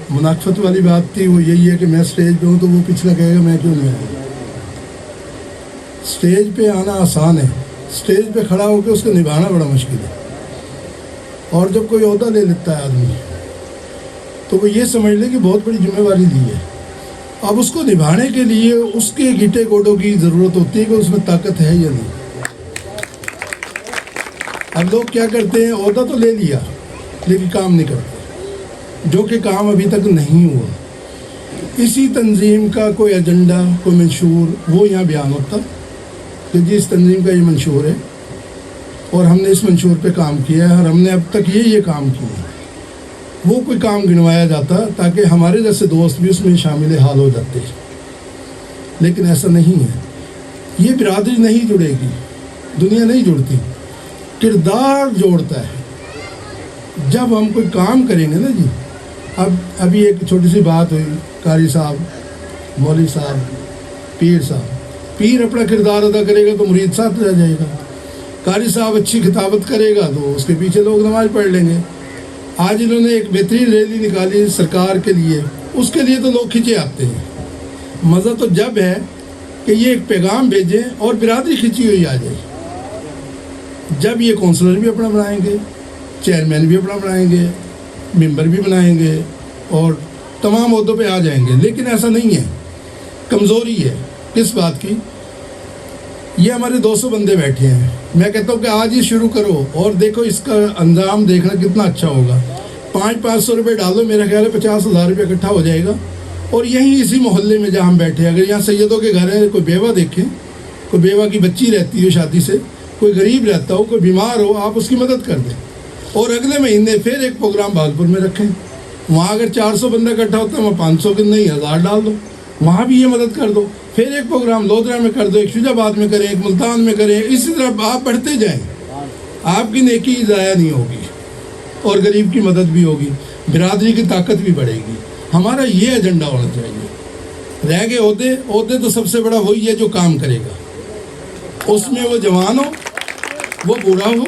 S8: مناقفت والی بات تھی وہ یہی ہے کہ میں اسٹیج پہ ہوں تو وہ پچھلا کہے گا میں کیوں نہیں آیا. اسٹیج پہ آنا آسان ہے، اسٹیج پہ کھڑا ہو کے اس کو نبھانا بڑا مشکل ہے. اور جب کوئی عہدہ لے لیتا ہے آدمی تو وہ یہ سمجھ لے کہ بہت بڑی ذمہ داری دی ہے. اب اس کو نبھانے کے لیے اس کے گیٹے گوڑوں کی ضرورت ہوتی ہے کہ اس میں طاقت ہے یا نہیں. اب لوگ کیا کرتے ہیں، عہدہ تو لے لیا لیکن کام نہیں کرتے، جو کہ کام ابھی تک نہیں ہوا. اسی تنظیم کا کوئی ایجنڈا، کوئی منشور وہ یہاں بیان ہوتا کہ جی اس تنظیم کا یہ منشور ہے اور ہم نے اس منشور پہ کام کیا ہے اور ہم نے اب تک یہ کام کیا ہے. وہ کوئی کام گنوایا جاتا تاکہ ہمارے جیسے دوست بھی اس میں شامل حال ہو جاتے. لیکن ایسا نہیں ہے. یہ برادری نہیں جڑے گی، دنیا نہیں جڑتی، کردار جوڑتا ہے. جب ہم کوئی کام کریں گے نا جی، ابھی ایک چھوٹی سی بات ہوئی، قاری صاحب، مولوی صاحب، پیر صاحب. پیر اپنا کردار ادا کرے گا تو مرید ساتھ رہ جائے گا. قاری صاحب اچھی خطابت کرے گا تو اس کے پیچھے لوگ نماز پڑھ لیں گے. آج انہوں نے ایک بہترین ریلی نکالی سرکار کے لیے، اس کے لیے تو لوگ کھنچے آتے ہیں. مزہ تو جب ہے کہ یہ ایک پیغام بھیجیں اور برادری کھنچی ہوئی آ جائے. جب یہ کونسلر بھی اپنا بنائیں گے، چیئرمین بھی اپنا بنائیں گے، ممبر بھی بنائیں گے اور تمام عہدوں پہ آ جائیں گے. لیکن ایسا نہیں ہے، کمزوری ہے. کس بات کی؟ یہ ہمارے 200 بندے بیٹھے ہیں. میں کہتا ہوں کہ آج ہی شروع کرو اور دیکھو اس کا انجام دیکھنا کتنا اچھا ہوگا. 500 روپے ڈالو، میرا خیال ہے 50,000 روپے اکٹھا ہو جائے گا. اور یہیں اسی محلے میں جہاں ہم بیٹھے ہیں، اگر یہاں سیدوں کے گھر ہیں، کوئی بیوہ دیکھیں، کوئی بیوہ کی بچی رہتی ہو شادی سے، کوئی غریب رہتا ہو، کوئی بیمار ہو، آپ اس کی مدد کر دیں. اور اگلے مہینے پھر ایک پروگرام بھاگپور میں رکھیں. وہاں اگر 400 بندہ اکٹھا ہوتا ہے، وہاں 500 کے نہیں 1000 ڈال دو، وہاں بھی یہ مدد کر دو. پھر ایک پروگرام لودھرا میں کر دو، ایک شجاع آباد میں کریں، ایک ملتان میں کریں. اسی طرح آپ بڑھتے جائیں، آپ کی نیکی ضائع نہیں ہوگی اور غریب کی مدد بھی ہوگی، برادری کی طاقت بھی بڑھے گی. ہمارا یہ ایجنڈا ہونا چاہیے. رہ گئے عہدے تو سب سے بڑا وہی ہے جو کام کرے گا. اس میں وہ جوان ہو، وہ بوڑھا ہو،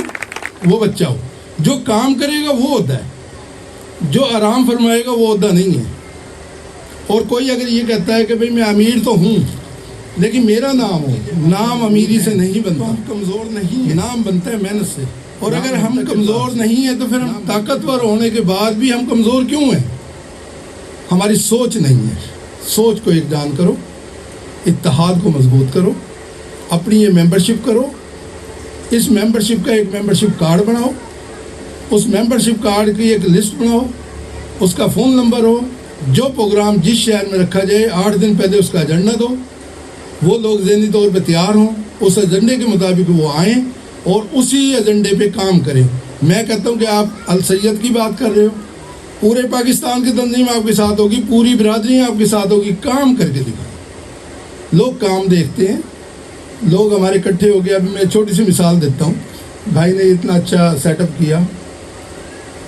S8: وہ بچہ ہو، جو کام کرے گا وہ عہدہ ہے. جو آرام فرمائے گا وہ عہدہ نہیں ہے. اور کوئی اگر یہ کہتا ہے کہ بھئی میں امیر تو ہوں لیکن میرا نام ہو، نام امیری سے نہیں بنتا. ہم کمزور نہیں، نام بنتا ہے محنت سے. اور اگر ہم کمزور نہیں ہیں تو پھر ہم طاقتور ہونے کے بعد بھی ہم کمزور کیوں ہیں؟ ہماری سوچ نہیں ہے. سوچ کو ایک جان کرو، اتحاد کو مضبوط کرو، اپنی یہ ممبرشپ کرو. اس ممبرشپ کا ایک ممبرشپ کارڈ بناؤ، اس ممبرشپ کارڈ کی ایک لسٹ بناؤ، اس کا فون نمبر ہو. جو پروگرام جس شہر میں رکھا جائے 8 دن پہلے اس کا ایجنڈا دو. وہ لوگ ذہنی طور پہ تیار ہوں، اس ایجنڈے کے مطابق وہ آئیں اور اسی ایجنڈے پہ کام کریں. میں کہتا ہوں کہ آپ السید کی بات کر رہے ہو، پورے پاکستان کی تنظیم آپ کے ساتھ ہوگی، پوری برادری آپ کے ساتھ ہوگی. کام کر کے دکھائیں. لوگ کام دیکھتے ہیں. لوگ ہمارے اکٹھے ہو گئے. ابھی میں چھوٹی سی مثال دیتا ہوں. بھائی نے اتنا اچھا سیٹ اپ کیا،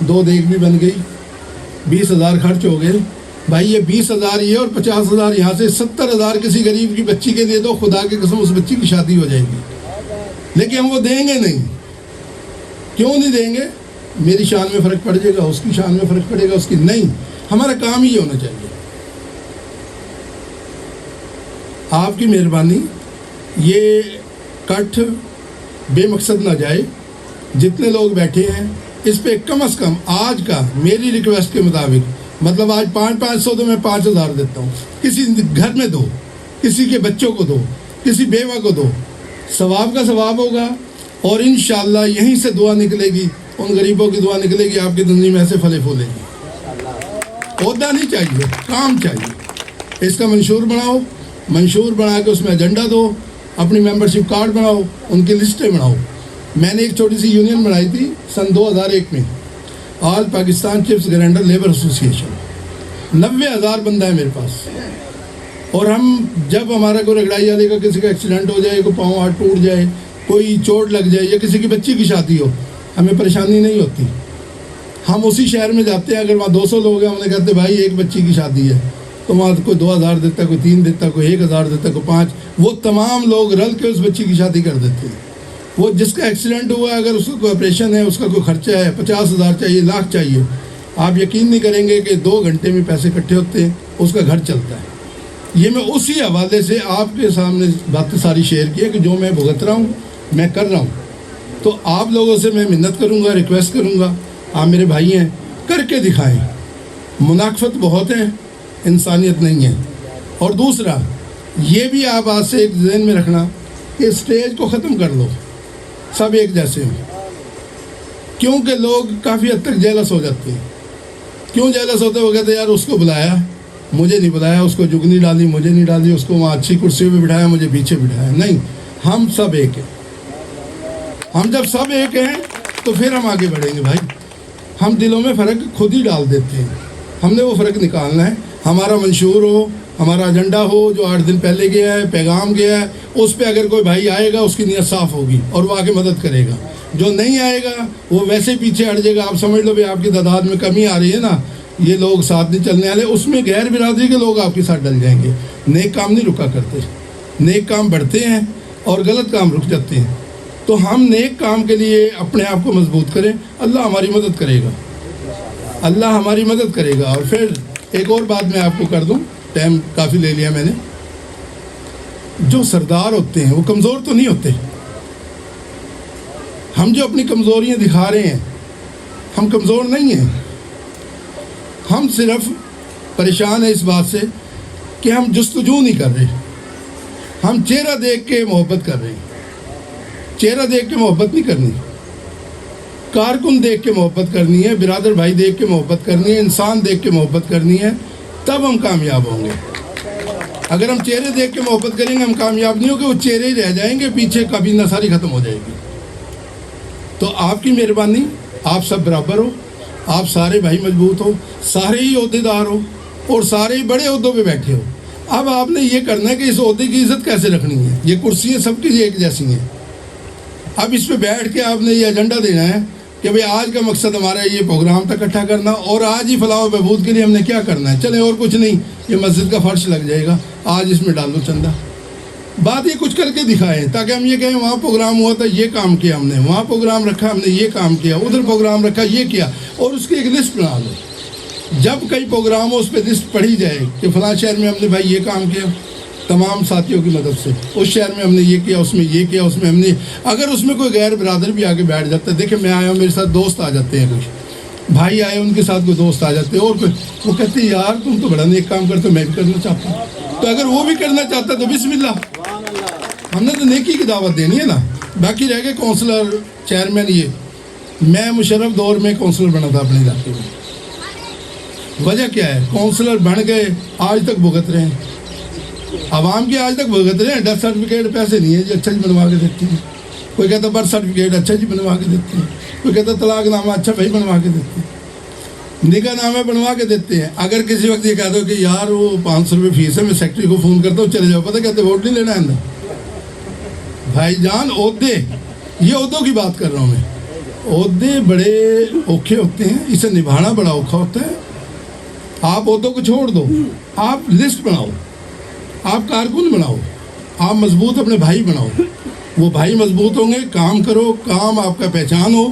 S8: 2 دیگ بھی بن گئی، 20,000 خرچ ہو گئے. بھائی یہ 20,000 یہ اور 50,000 یہاں سے 70,000 کسی غریب کی بچی کے دے دو، خدا کی قسم اس بچی کی شادی ہو جائے گی. لیکن ہم وہ دیں گے نہیں. کیوں نہیں دیں گے؟ میری شان میں فرق پڑ جائے گا، اس کی شان میں فرق پڑے گا، اس کی نہیں. ہمارا کام ہی ہونا چاہیے. آپ کی مہربانی، یہ کٹھ بے مقصد نہ جائے. جتنے لوگ بیٹھے ہیں اس پہ کم از کم آج کا میری ریکویسٹ کے مطابق، مطلب آج 500 تو میں 5,000 دیتا ہوں. کسی گھر میں دو، کسی کے بچوں کو دو، کسی بیوہ کو دو. ثواب کا ثواب ہوگا اور انشاءاللہ یہیں سے دعا نکلے گی، ان غریبوں کی دعا نکلے گی. آپ کی تنظیم ایسے پھلے پھولے گی. عہدہ نہیں چاہیے، کام چاہیے. اس کا منشور بناؤ، منشور بنا کے اس میں ایجنڈا دو، اپنی ممبرشپ کارڈ بناؤ، ان کی لسٹیں بناؤ. میں نے ایک چھوٹی سی یونین بنائی تھی سن 2001 میں، all Pakistan chips grinder labour association. 90,000 بندہ ہے میرے پاس. اور ہم جب ہمارا کوئی رگڑائی والے کا کسی کا ایکسیڈنٹ ہو جائے، کوئی پاؤں ہاتھ ٹوٹ جائے، کوئی چوٹ لگ جائے یا کسی کی بچی کی شادی ہو، ہمیں پریشانی نہیں ہوتی. ہم اسی شہر میں جاتے ہیں، اگر وہاں 200 لوگ ہیں، ہم نے کہتے بھائی ایک بچی کی شادی ہے،
S4: तो वहाँ कोई 2000 देता, कोई 3 देता, कोई 1000 देता, कोई 5, वो तमाम लोग रल के उस बच्ची की शादी कर देते हैं। वो जिसका एक्सीडेंट हुआ, अगर उसका कोई ऑपरेशन है, उसका कोई खर्चा है, 50,000 चाहिए, लाख चाहिए, आप यकीन नहीं करेंगे कि 2 घंटे में पैसे इकट्ठे होते हैं, उसका घर चलता है। ये मैं उसी हवाले से आपके सामने बातें सारी शेयर की है कि जो मैं भुगत रहा हूँ, मैं कर रहा हूँ। तो आप लोगों से मैं मिन्नत करूँगा, रिक्वेस्ट करूँगा, आप मेरे भाई हैं, करके दिखाएं। मुनाफत बहुत है, इंसानियत नहीं है। और दूसरा ये भी आप आज से एक ज़हन में रखना कि स्टेज को ख़त्म कर लो, सब एक जैसे हो, क्योंकि लोग काफ़ी हद तक जेलस हो जाते हैं। क्यों जेलस होते? वो कहते हैं यार उसको बुलाया, मुझे नहीं बुलाया, उसको जुगनी डाली, मुझे नहीं डाली, उसको वहाँ अच्छी कुर्सियों पे बिठाया, मुझे पीछे बिठाया। नहीं, हम सब एक हैं। हम जब सब एक हैं तो फिर हम आगे बढ़ेंगे भाई। हम दिलों में फ़र्क खुद ही डाल देते हैं, हमने वो फ़र्क निकालना है। हमारा मंशूर हो, हमारा एजेंडा हो, जो 8 दिन पहले गया है, पैगाम गया है, उस पर अगर कोई भाई आएगा उसकी नीयत साफ़ होगी और वो आके मदद करेगा। जो नहीं आएगा वो वैसे पीछे हट जाएगा। आप समझ लो भाई आपकी तादाद में कमी आ रही है ना, ये लोग साथ नहीं चलने वाले, उसमें गैर बिरादरी के लोग आपके साथ डल जाएंगे। नेक काम नहीं रुका करते, नेक काम बढ़ते हैं और गलत काम रुक जाते हैं। तो हम नेक काम के लिए अपने आप को मजबूत करें, अल्लाह हमारी मदद करेगा, अल्लाह हमारी मदद करेगा। और फिर एक और बात मैं आपको कर दूं, टाइम काफ़ी ले लिया मैंने। जो सरदार होते हैं वो कमज़ोर तो नहीं होते। हम जो अपनी कमज़ोरियाँ दिखा रहे हैं, हम कमज़ोर नहीं हैं। हम सिर्फ परेशान हैं इस बात से कि हम जुस्तजू नहीं कर रहे। हम चेहरा देख के मोहब्बत कर रहे हैं। चेहरा देख के मोहब्बत नहीं करनी, कारकुन देख के मोहब्बत करनी है, बिरादर भाई देख के मोहब्बत करनी है, इंसान देख के मोहब्बत करनी है, तब हम कामयाब होंगे। अगर हम चेहरे देख के मोहब्बत करेंगे हम कामयाब नहीं होंगे, वो चेहरे ही रह जाएंगे, पीछे काबीना सारी ख़त्म हो जाएगी। तो आपकी मेहरबानी, आप सब बराबर हो, आप सारे भाई मजबूत हो, सारे ही ओहदेदार हो और सारे ही बड़े ओहदों पे बैठे हो। अब आपने ये करना है कि इस ओहदे की इज़्ज़त कैसे रखनी है। ये कुर्सियाँ सबकी एक जैसी हैं। अब इस पे बैठ के आपने ये एजेंडा देना है कि भाई आज का मकसद हमारा ये प्रोग्राम तक इकट्ठा करना और आज ही फलाह बहबूद के लिए हमने क्या करना है। चले और कुछ नहीं, ये मस्जिद का फर्श लग जाएगा, आज इसमें डाल दो चंदा। बात ये कुछ करके दिखाएं ताकि हम ये कहें वहाँ प्रोग्राम हुआ था, ये काम किया हमने, वहाँ प्रोग्राम रखा हमने, ये काम किया, उधर प्रोग्राम रखा, ये किया, और उसकी एक लिस्ट बना लो। जब कई प्रोग्राम हो उस पर लिस्ट पढ़ी जाए कि फ़लाँ शहर में हमने भाई ये काम किया तमाम साथियों की मदद से, उस शहर में हमने ये किया, उसमें ये किया, उसमें हमने, अगर उसमें कोई गैर बिरादर भी आके बैठ जाता है, देखिए मैं आया हूँ, मेरे साथ दोस्त आ जाते हैं, कुछ भाई आए उनके साथ कोई दोस्त आ जाते हैं, और कोई वो कहते हैं यार तुम तो बड़ा नेक काम करते हो, मैं भी करना चाहता हूँ। तो अगर वो भी करना चाहता है तो बिस्मिल्लाह, हमने तो नेकी की दावत देनी है ना। बाकी रह गए काउंसलर, चेयरमैन, ये मैं मुशर्रफ दौर में काउंसलर बना था अपने इलाके में। वजह क्या है? काउंसलर बन गए, आज तक भुगत रहे हैं, आवाम के आज तक भुगत रहे हैं। डेथ सर्टिफिकेट पैसे नहीं है जी, अच्छा जी बनवा के देती है। कोई कहता बर्थ सर्टिफिकेट अच्छा जी बनवा के देती है, कोई कहता तलाकनामा अच्छा भाई बनवा के देते हैं, निकाह नामे बनवा के देते हैं। अगर किसी वक्त ये कह दो कि यार वो 500 रुपये फीस है, मैं सेक्रेटरी को फ़ोन करता हूँ चले जाओ, पता कहते वोट नहीं लेना है अंदर। भाईजान ओहदे, ये ओहदों की बात कर रहा हूँ मैं। ओहदे बड़े औखे होते हैं, इसे निभाना बड़ा औखा होता है। आप ओहदों को छोड़ दो, आप लिस्ट बनाओ, आप कारकुन बनाओ, आप मजबूत अपने भाई बनाओ। वो भाई मजबूत होंगे, काम करो, काम आपका पहचान हो,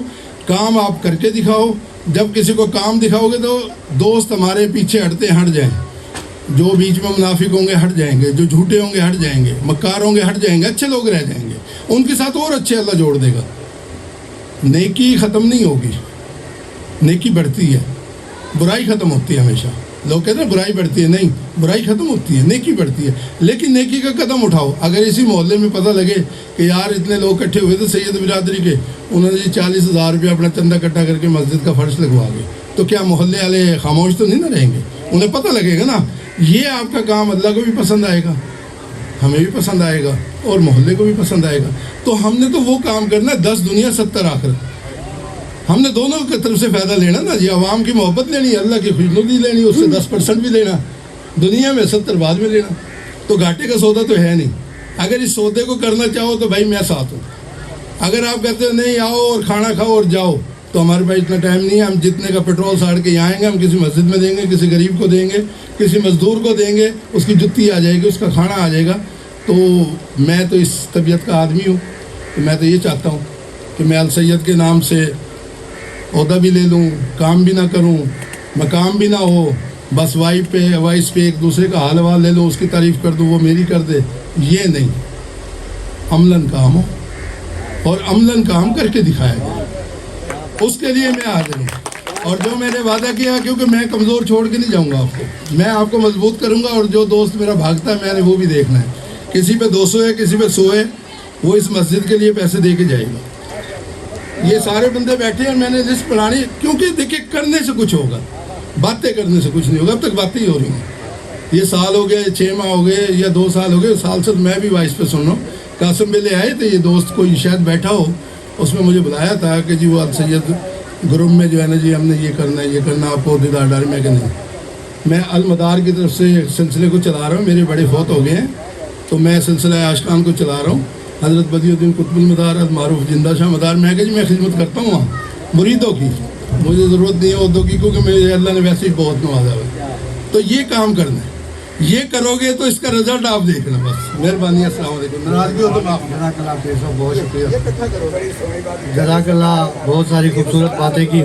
S4: काम आप करके दिखाओ। जब किसी को काम दिखाओगे तो दोस्त हमारे पीछे हटते हट जाएं, जो बीच में मुनाफिक होंगे हट जाएंगे, जो झूठे होंगे हट जाएंगे, मक्कार होंगे हट जाएंगे, अच्छे लोग रह जाएंगे, उनके साथ और अच्छे अल्लाह जोड़ देगा। नेकी ख़त्म नहीं होगी, नेकी बढ़ती है, बुराई ख़त्म होती है हमेशा। लोग कहते हैं बुराई बढ़ती है, नहीं, बुराई ख़त्म होती है, नेकी बढ़ती है। लेकिन नेकी का कदम उठाओ। अगर इसी मोहल्ले में पता लगे कि यार इतने लोग इकट्ठे हुए थे सैयद बिरादरी के, उन्होंने जी 40,000 रुपया अपना चंदा इकट्ठा करके मस्जिद का फर्श लगवा गए, तो क्या मोहल्ले वाले खामोश तो नहीं ना रहेंगे? उन्हें पता लगेगा ना। ये आपका काम अल्लाह को भी पसंद आएगा, हमें भी पसंद आएगा और मोहल्ले को भी पसंद आएगा। तो हमने तो वो काम करना है 10 दुनिया 70 आखिरत। हमने दोनों की तरफ से फ़ायदा लेना ना जी। आवाम की मोहब्बत लेनी, अल्लाह की खुशनुदी लेनी, उससे 10% भी लेना, दुनिया में 70 बाद में लेना। तो घाटे का सौदा तो है नहीं। अगर इस सौदे को करना चाहो तो भाई मैं साथ हूँ। अगर आप कहते हो नहीं आओ और खाना खाओ और जाओ,
S8: तो हमारे पास इतना टाइम नहीं है। हम जितने का पेट्रोल साड़ के यहाँ आएंगे, हम किसी मस्जिद में देंगे, किसी गरीब को देंगे, किसी मज़दूर को देंगे, उसकी जुत्ती आ जाएगी, उसका खाना आ जाएगा। तो मैं तो इस तबीयत का आदमी हूँ, तो मैं तो ये चाहता हूँ कि मैं अल सैयद के नाम से ओहदा भी ले लूँ, काम भी ना करूँ, मकाम भी ना हो, बस वाइस पे एक दूसरे का हाल वाल ले लूँ, उसकी तारीफ़ कर दूँ, वो मेरी कर दे। ये नहीं, अमलन काम हो और अमलन काम करके दिखाया जाए, उसके लिए मैं हाजिर हूँ। और जो मैंने वादा किया, क्योंकि मैं कमज़ोर छोड़ के नहीं जाऊँगा आपको, मैं आपको मजबूत करूँगा। और जो दोस्त मेरा भागता है, मैंने वो भी देखना है। किसी पे 200 है, किसी पे 100 है, वो इस मस्जिद के लिए पैसे दे के जाएगा। ये सारे बंदे बैठे हैं और मैंने लिस्ट बनानी, क्योंकि देखिए करने से कुछ होगा, बातें करने से कुछ नहीं होगा। अब तक बातें ही हो रही हैं। ये साल हो गए, 6 माह हो गए या 2 साल हो गए, साल से मैं भी वाइस पे सुन रहा हूँ। कासिम बेले आए थे, ये दोस्त कोई शायद बैठा हो, उसमें मुझे बुलाया था कि जी वो अल सैयद ग्रुप में जो है ना जी, हमने ये करना है, ये करना, आपको दीदार डाल। मैं कि नहीं, मैं अल मदार की तरफ से सिलसिले को चला रहा हूँ। मेरे बड़े फौत हो गए हैं, तो मैं सिलसिला आशिकान को चला रहा हूँ। हज़रत बदियुद्दीन कुतुबुल मदार, मारूफ जिंदा शाह मदार, मैं कि जी मैं खिदमत करता हूँ वहाँ मुरीदों की, मुझे ज़रूरत नहीं है उर्दू की, क्योंकि मेरे अल्लाह ने वैसे ही बहुत नवाजा है। तो ये काम करना है, ये करोगे तो इसका रिजल्ट आप देखना। बस मेहरबानी, अस्सलाम वालेकुम। नाराज़गी हो तो माफ़।
S2: जज़ाकल्लाह खैर साहब, बहुत शुक्रिया। जज़ाकल्लाह, बहुत सारी खूबसूरत बातें की।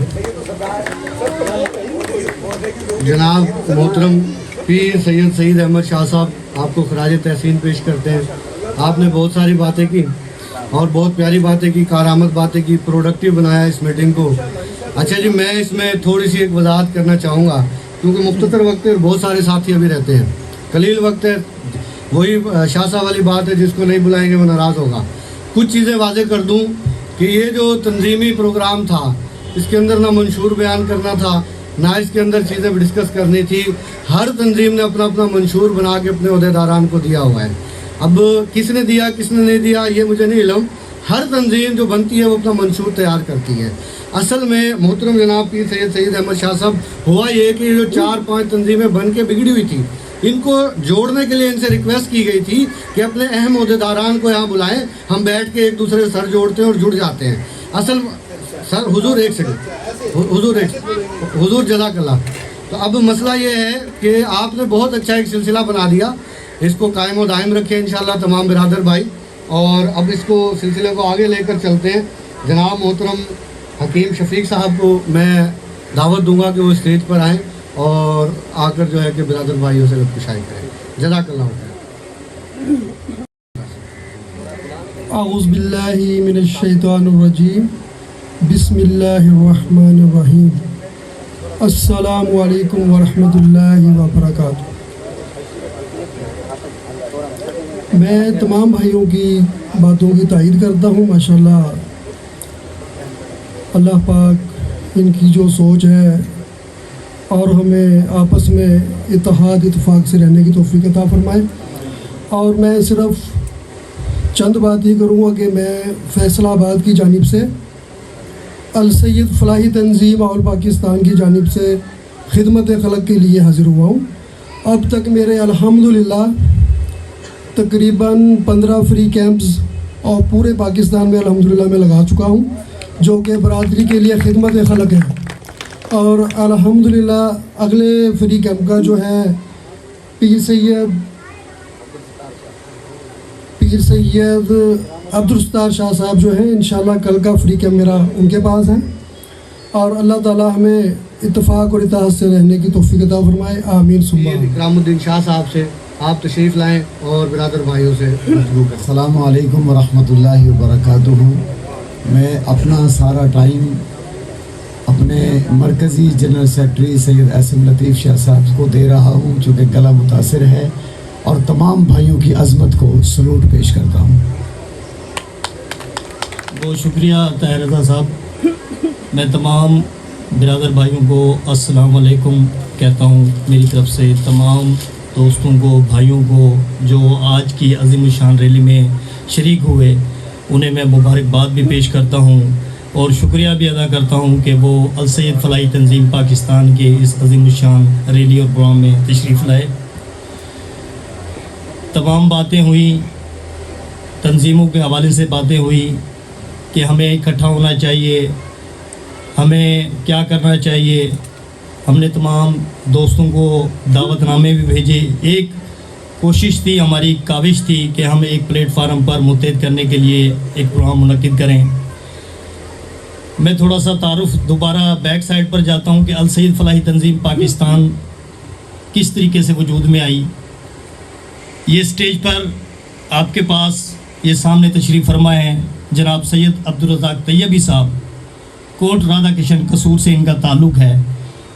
S2: जनाब मोहतरम पीर सैयद सईद अहमद शाह साहब आपको खराज तहसीन पेश करते हैं। आपने बहुत सारी बातें की और बहुत प्यारी बातें की, कारआमद बातें की, प्रोडक्टिव बनाया इस मीटिंग को। अच्छा जी, मैं इसमें थोड़ी सी एक वजाहत करना चाहूँगा, क्योंकि मुख्तसर वक्त है, बहुत सारे साथी अभी रहते हैं, कलील वक्त है। वही शाह साहब वाली बात है, जिसको नहीं बुलाएंगे वो नाराज़ होगा। कुछ चीज़ें वाज़ेह कर दूँ कि ये जो तंजीमी प्रोग्राम था, इसके अंदर ना मंशूर बयान करना था, ना इसके अंदर चीज़ें डिस्कस करनी थी। हर तंजीम ने अपना अपना मंशूर बना के अपने अहदेदारान को दिया हुआ है। अब किसने दिया किसने नहीं दिया ये मुझे नहीं इल्म। हर तंजीम जो बनती है वो अपना मंशूर तैयार करती है। असल में मोहतरम जनाब पीर सैयद सईद अहमद शाह साहब, हुआ ये कि जो 4-5 तंजीमें बन के बिगड़ी हुई थी, इनको जोड़ने के लिए इनसे रिक्वेस्ट की गई थी कि अपने अहम अहदेदारान को यहाँ बुलाएं, हम बैठ के एक दूसरे से सर जोड़ते हैं और जुड़ जाते हैं। असल सर हुजूर एक सेकंड, हुजूर जज़ाकल्लाह। तो अब मसला ये है कि आपने बहुत अच्छा एक सिलसिला बना दिया, इसको कायम और दायम रखें इंशाअल्लाह तमाम बिरादर भाई। और अब इसको सिलसिले को आगे लेकर चलते हैं। जनाब मोहतरम हकीम शफीक साहब को मैं दावत दूंगा कि वो स्टेज पर आएँ और आकर जो है कि बिरादर भाइयों से गुफ्तगू करें। जज़ाकल्लाह खैर।
S8: आऊज़ु बिल्लाहि मिनश शैतानिर रजीम, बिस्मिल्लाहिर रहीम, अस्सलामु अलैकुम व रहमतुल्लाहि व बरकातुहू। मैं तमाम भाइयों की बातों की तायीद करता हूँ। माशाल्लाह अल्लाह पाक इनकी जो सोच है और हमें आपस में इत्तेहाद इत्तेफाक से रहने की तौफीक अता फरमाए। और मैं सिर्फ चंद बात ही करूँगा कि मैं फैसलाबाद की जानिब से अल सैयद फलाही तंजीम ऑल पाकिस्तान की जानिब से खिदमत खलक के लिए हाज़िर हुआ हूँ। अब तक मेरे अल्हम्दुलिल्लाह तकरीबन 15 फ्री कैंप्स और पूरे पाकिस्तान में अल्हम्दुलिल्लाह में लगा चुका हूँ, जो कि बरादरी के लिए खिदमत खलक है। और अल्हम्दुलिल्लाह अगले फ्री कैंप का जो है पीर सैयद अब्दुल शाह साहब जो हैं, इंशाल्लाह कल का फ्री कैंप मेरा उनके पास है। और अल्लाह ताला हमें इत्तेफाक और इत्तेहाद से रहने की तौफीक अता फरमाए, आमीन सुम्मा आमीन।
S2: इकरामुद्दीन शाह साहब से आप तशरीफ़ लाएँ और बिरादर भाइयों से गुफ्तगू करें।
S9: अस्सलामु अलैकुम व रहमतुल्लाहि व बरकातुहू। मैं अपना सारा टाइम अपने मरकज़ी जनरल सेक्रेटरी सैयद एहसन लतीफ़ शाह साहब को दे रहा हूँ, जो कि गला मुतासिर है, और तमाम भाइयों की अज़मत को सलूट पेश करता हूँ।
S1: बहुत शुक्रिया ताहिर रज़ा साहब। मैं तमाम बिरादर भाइयों को अस्सलाम वालेकुम कहता हूँ मेरी तरफ से। तमाम दोस्तों को, भाइयों को जो आज की अज़ीम शान रैली में शरीक हुए, उन्हें मैं मुबारकबाद भी पेश करता हूँ और शुक्रिया भी अदा करता हूँ कि वो अल सैयद फलाही तंजीम पाकिस्तान के इस अज़ीम शान रैली और प्रोग्राम में तशरीफ़ लाए। तमाम बातें हुई, तंजीमों के हवाले से बातें हुई कि हमें इकट्ठा होना चाहिए, हमें क्या करना चाहिए। हमने तमाम दोस्तों को दावत नामे भी भेजे। एक कोशिश थी, हमारी काविश थी कि हम एक प्लेटफार्म पर मुत्तहद करने के लिए एक प्रोग्राम मुनक्किद करें। मैं थोड़ा सा तारुफ दोबारा बैक साइड पर जाता हूँ कि अल सईद फलाही तंजीम पाकिस्तान किस तरीके से वजूद में आई। ये स्टेज पर आपके पास ये सामने तशरीफ़ फरमा हैं जनाब सैयद अब्दुल रज़ाक तैयबी साहब, कोट राधा किशन कसूर से इनका ताल्लुक़ है।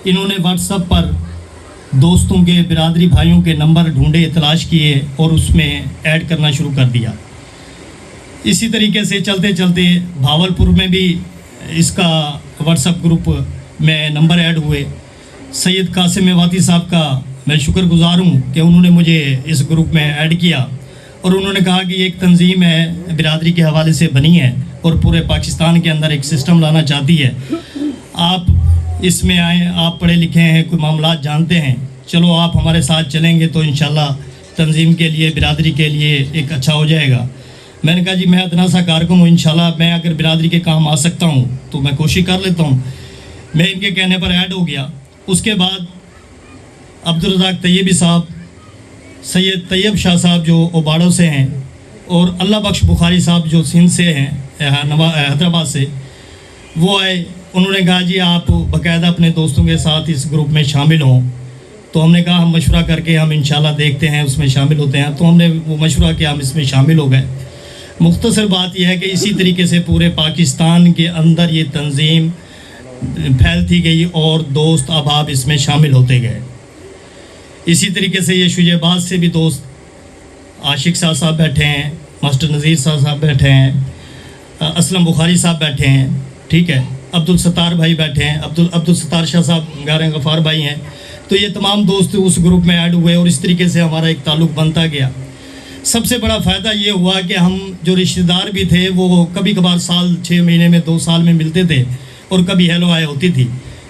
S1: इन्होंने व्हाट्सएप पर दोस्तों के बिरादरी भाइयों के नंबर ढूंढे, तलाश किए और उसमें ऐड करना शुरू कर दिया। इसी तरीके से चलते चलते भावलपुर में भी इसका व्हाट्सएप ग्रुप में नंबर ऐड हुए। सैयद कासिम मेवाती साहब का मैं शुक्रगुजार हूँ कि उन्होंने मुझे इस ग्रुप में ऐड किया और उन्होंने कहा कि एक तंजीम है, बिरादरी के हवाले से बनी है और पूरे पाकिस्तान के अंदर एक सिस्टम लाना चाहती है, आप इसमें आएँ, आप पढ़े लिखे हैं, कोई मामलात जानते हैं, चलो आप हमारे साथ चलेंगे तो इंशाल्लाह तंजीम के लिए, बिरादरी के लिए एक अच्छा हो जाएगा। मैंने कहा जी मैं इतना सा कारकुन हूँ, इंशाल्लाह मैं अगर बिरादरी के काम आ सकता हूँ तो मैं कोशिश कर लेता हूँ। मैं इनके कहने पर ऐड हो गया। उसके बाद अब्दुल रज़ाक तैयबी साहब, सैयद तैयब शाह साहब जो ओबाड़ों से हैं और अल्लाह बख्श बुखारी साहब जो सिंध से हैं, हैदराबाद से, वो आए। उन्होंने कहा जी आप बाकायदा अपने दोस्तों के साथ इस ग्रुप में शामिल हों। तो हमने कहा हम मशवरा करके हम इंशाल्लाह देखते हैं, उसमें शामिल होते हैं। तो हमने वो मशवरा किया, हम इसमें शामिल हो गए। मुख्तसर बात यह है कि इसी तरीके से पूरे पाकिस्तान के अंदर ये तंजीम फैलती गई और दोस्त अहबाब इसमें शामिल होते गए। इसी तरीके से ये शुजेबाज से भी दोस्त, आशिक शाह साहब बैठे हैं, मास्टर नज़ीर साहब बैठे हैं, असलम बुखारी साहब बैठे हैं, ठीक है, अब्दुल सत्तार भाई बैठे हैं, अब्दुल सत्तार शाह साहब गारे गफ़ार भाई हैं। तो ये तमाम दोस्त उस ग्रुप में ऐड हुए और इस तरीके से हमारा एक ताल्लुक़ बनता गया। सबसे बड़ा फ़ायदा ये हुआ कि हम जो रिश्तेदार भी थे वो कभी कभार साल 6 महीने में 2 साल में मिलते थे और कभी हेलो आए होती थी,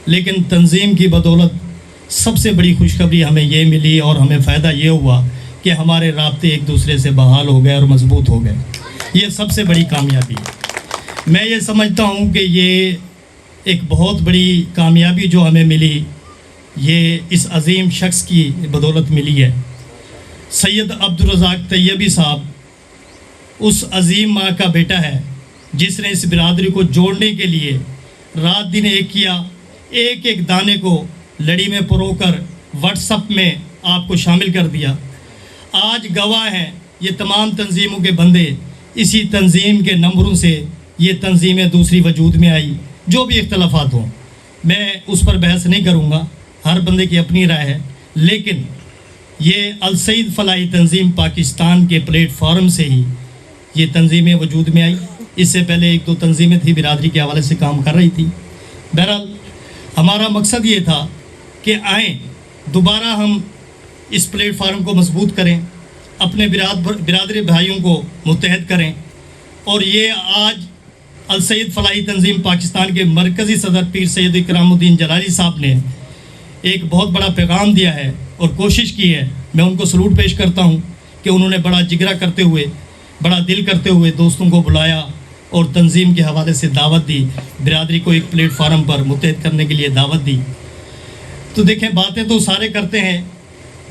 S1: लेकिन तंजीम की बदौलत सबसे बड़ी खुशखबरी हमें ये मिली और हमें फ़ायदा ये हुआ कि हमारे राब्ते एक दूसरे से बहाल हो गए और मजबूत हो गए। ये सबसे बड़ी कामयाबी है। मैं ये समझता हूँ कि ये एक बहुत बड़ी कामयाबी जो हमें मिली, ये इस अजीम शख्स की बदौलत मिली है। सैयद अब्दुल रज़ाक तैयबी साहब उस अजीम माँ का बेटा है जिसने इस बिरादरी को जोड़ने के लिए रात दिन एक किया, एक एक दाने को लड़ी में परोकर व्हाट्सएप में आपको शामिल कर दिया। आज गवाह हैं ये तमाम तंजीमों के बंदे, इसी तंजीम के नंबरों से ये तंजीमें दूसरी वजूद में आई। जो भी इख्तलाफात हों मैं उस पर बहस नहीं करूँगा, हर बंदे की अपनी राय है, लेकिन ये अल सईद फलाही तंजीम पाकिस्तान के प्लेटफार्म से ही ये तंजीमें वजूद में आई। इससे पहले 1-2 तंजीमें थी, बिरादरी के हवाले से काम कर रही थी। बहरहाल हमारा मकसद ये था कि आएँ दोबारा हम इस प्लेटफार्म को मजबूत करें, अपने बिरादरी भाइयों को मुत्तहद करें। और ये आज अल सईद फलाही तंजीम पाकिस्तान के मरकज़ी सदर पीर सैयद इकरामुद्दीन जलाली साहब ने एक बहुत बड़ा पैगाम दिया है और कोशिश की है। मैं उनको सलूट पेश करता हूँ कि उन्होंने बड़ा जिगरा करते हुए, बड़ा दिल करते हुए दोस्तों को बुलाया और तंजीम के हवाले से दावत दी, बिरादरी को एक प्लेटफार्म पर मुत्तहद करने के लिए दावत दी। तो देखें, बातें तो सारे करते हैं।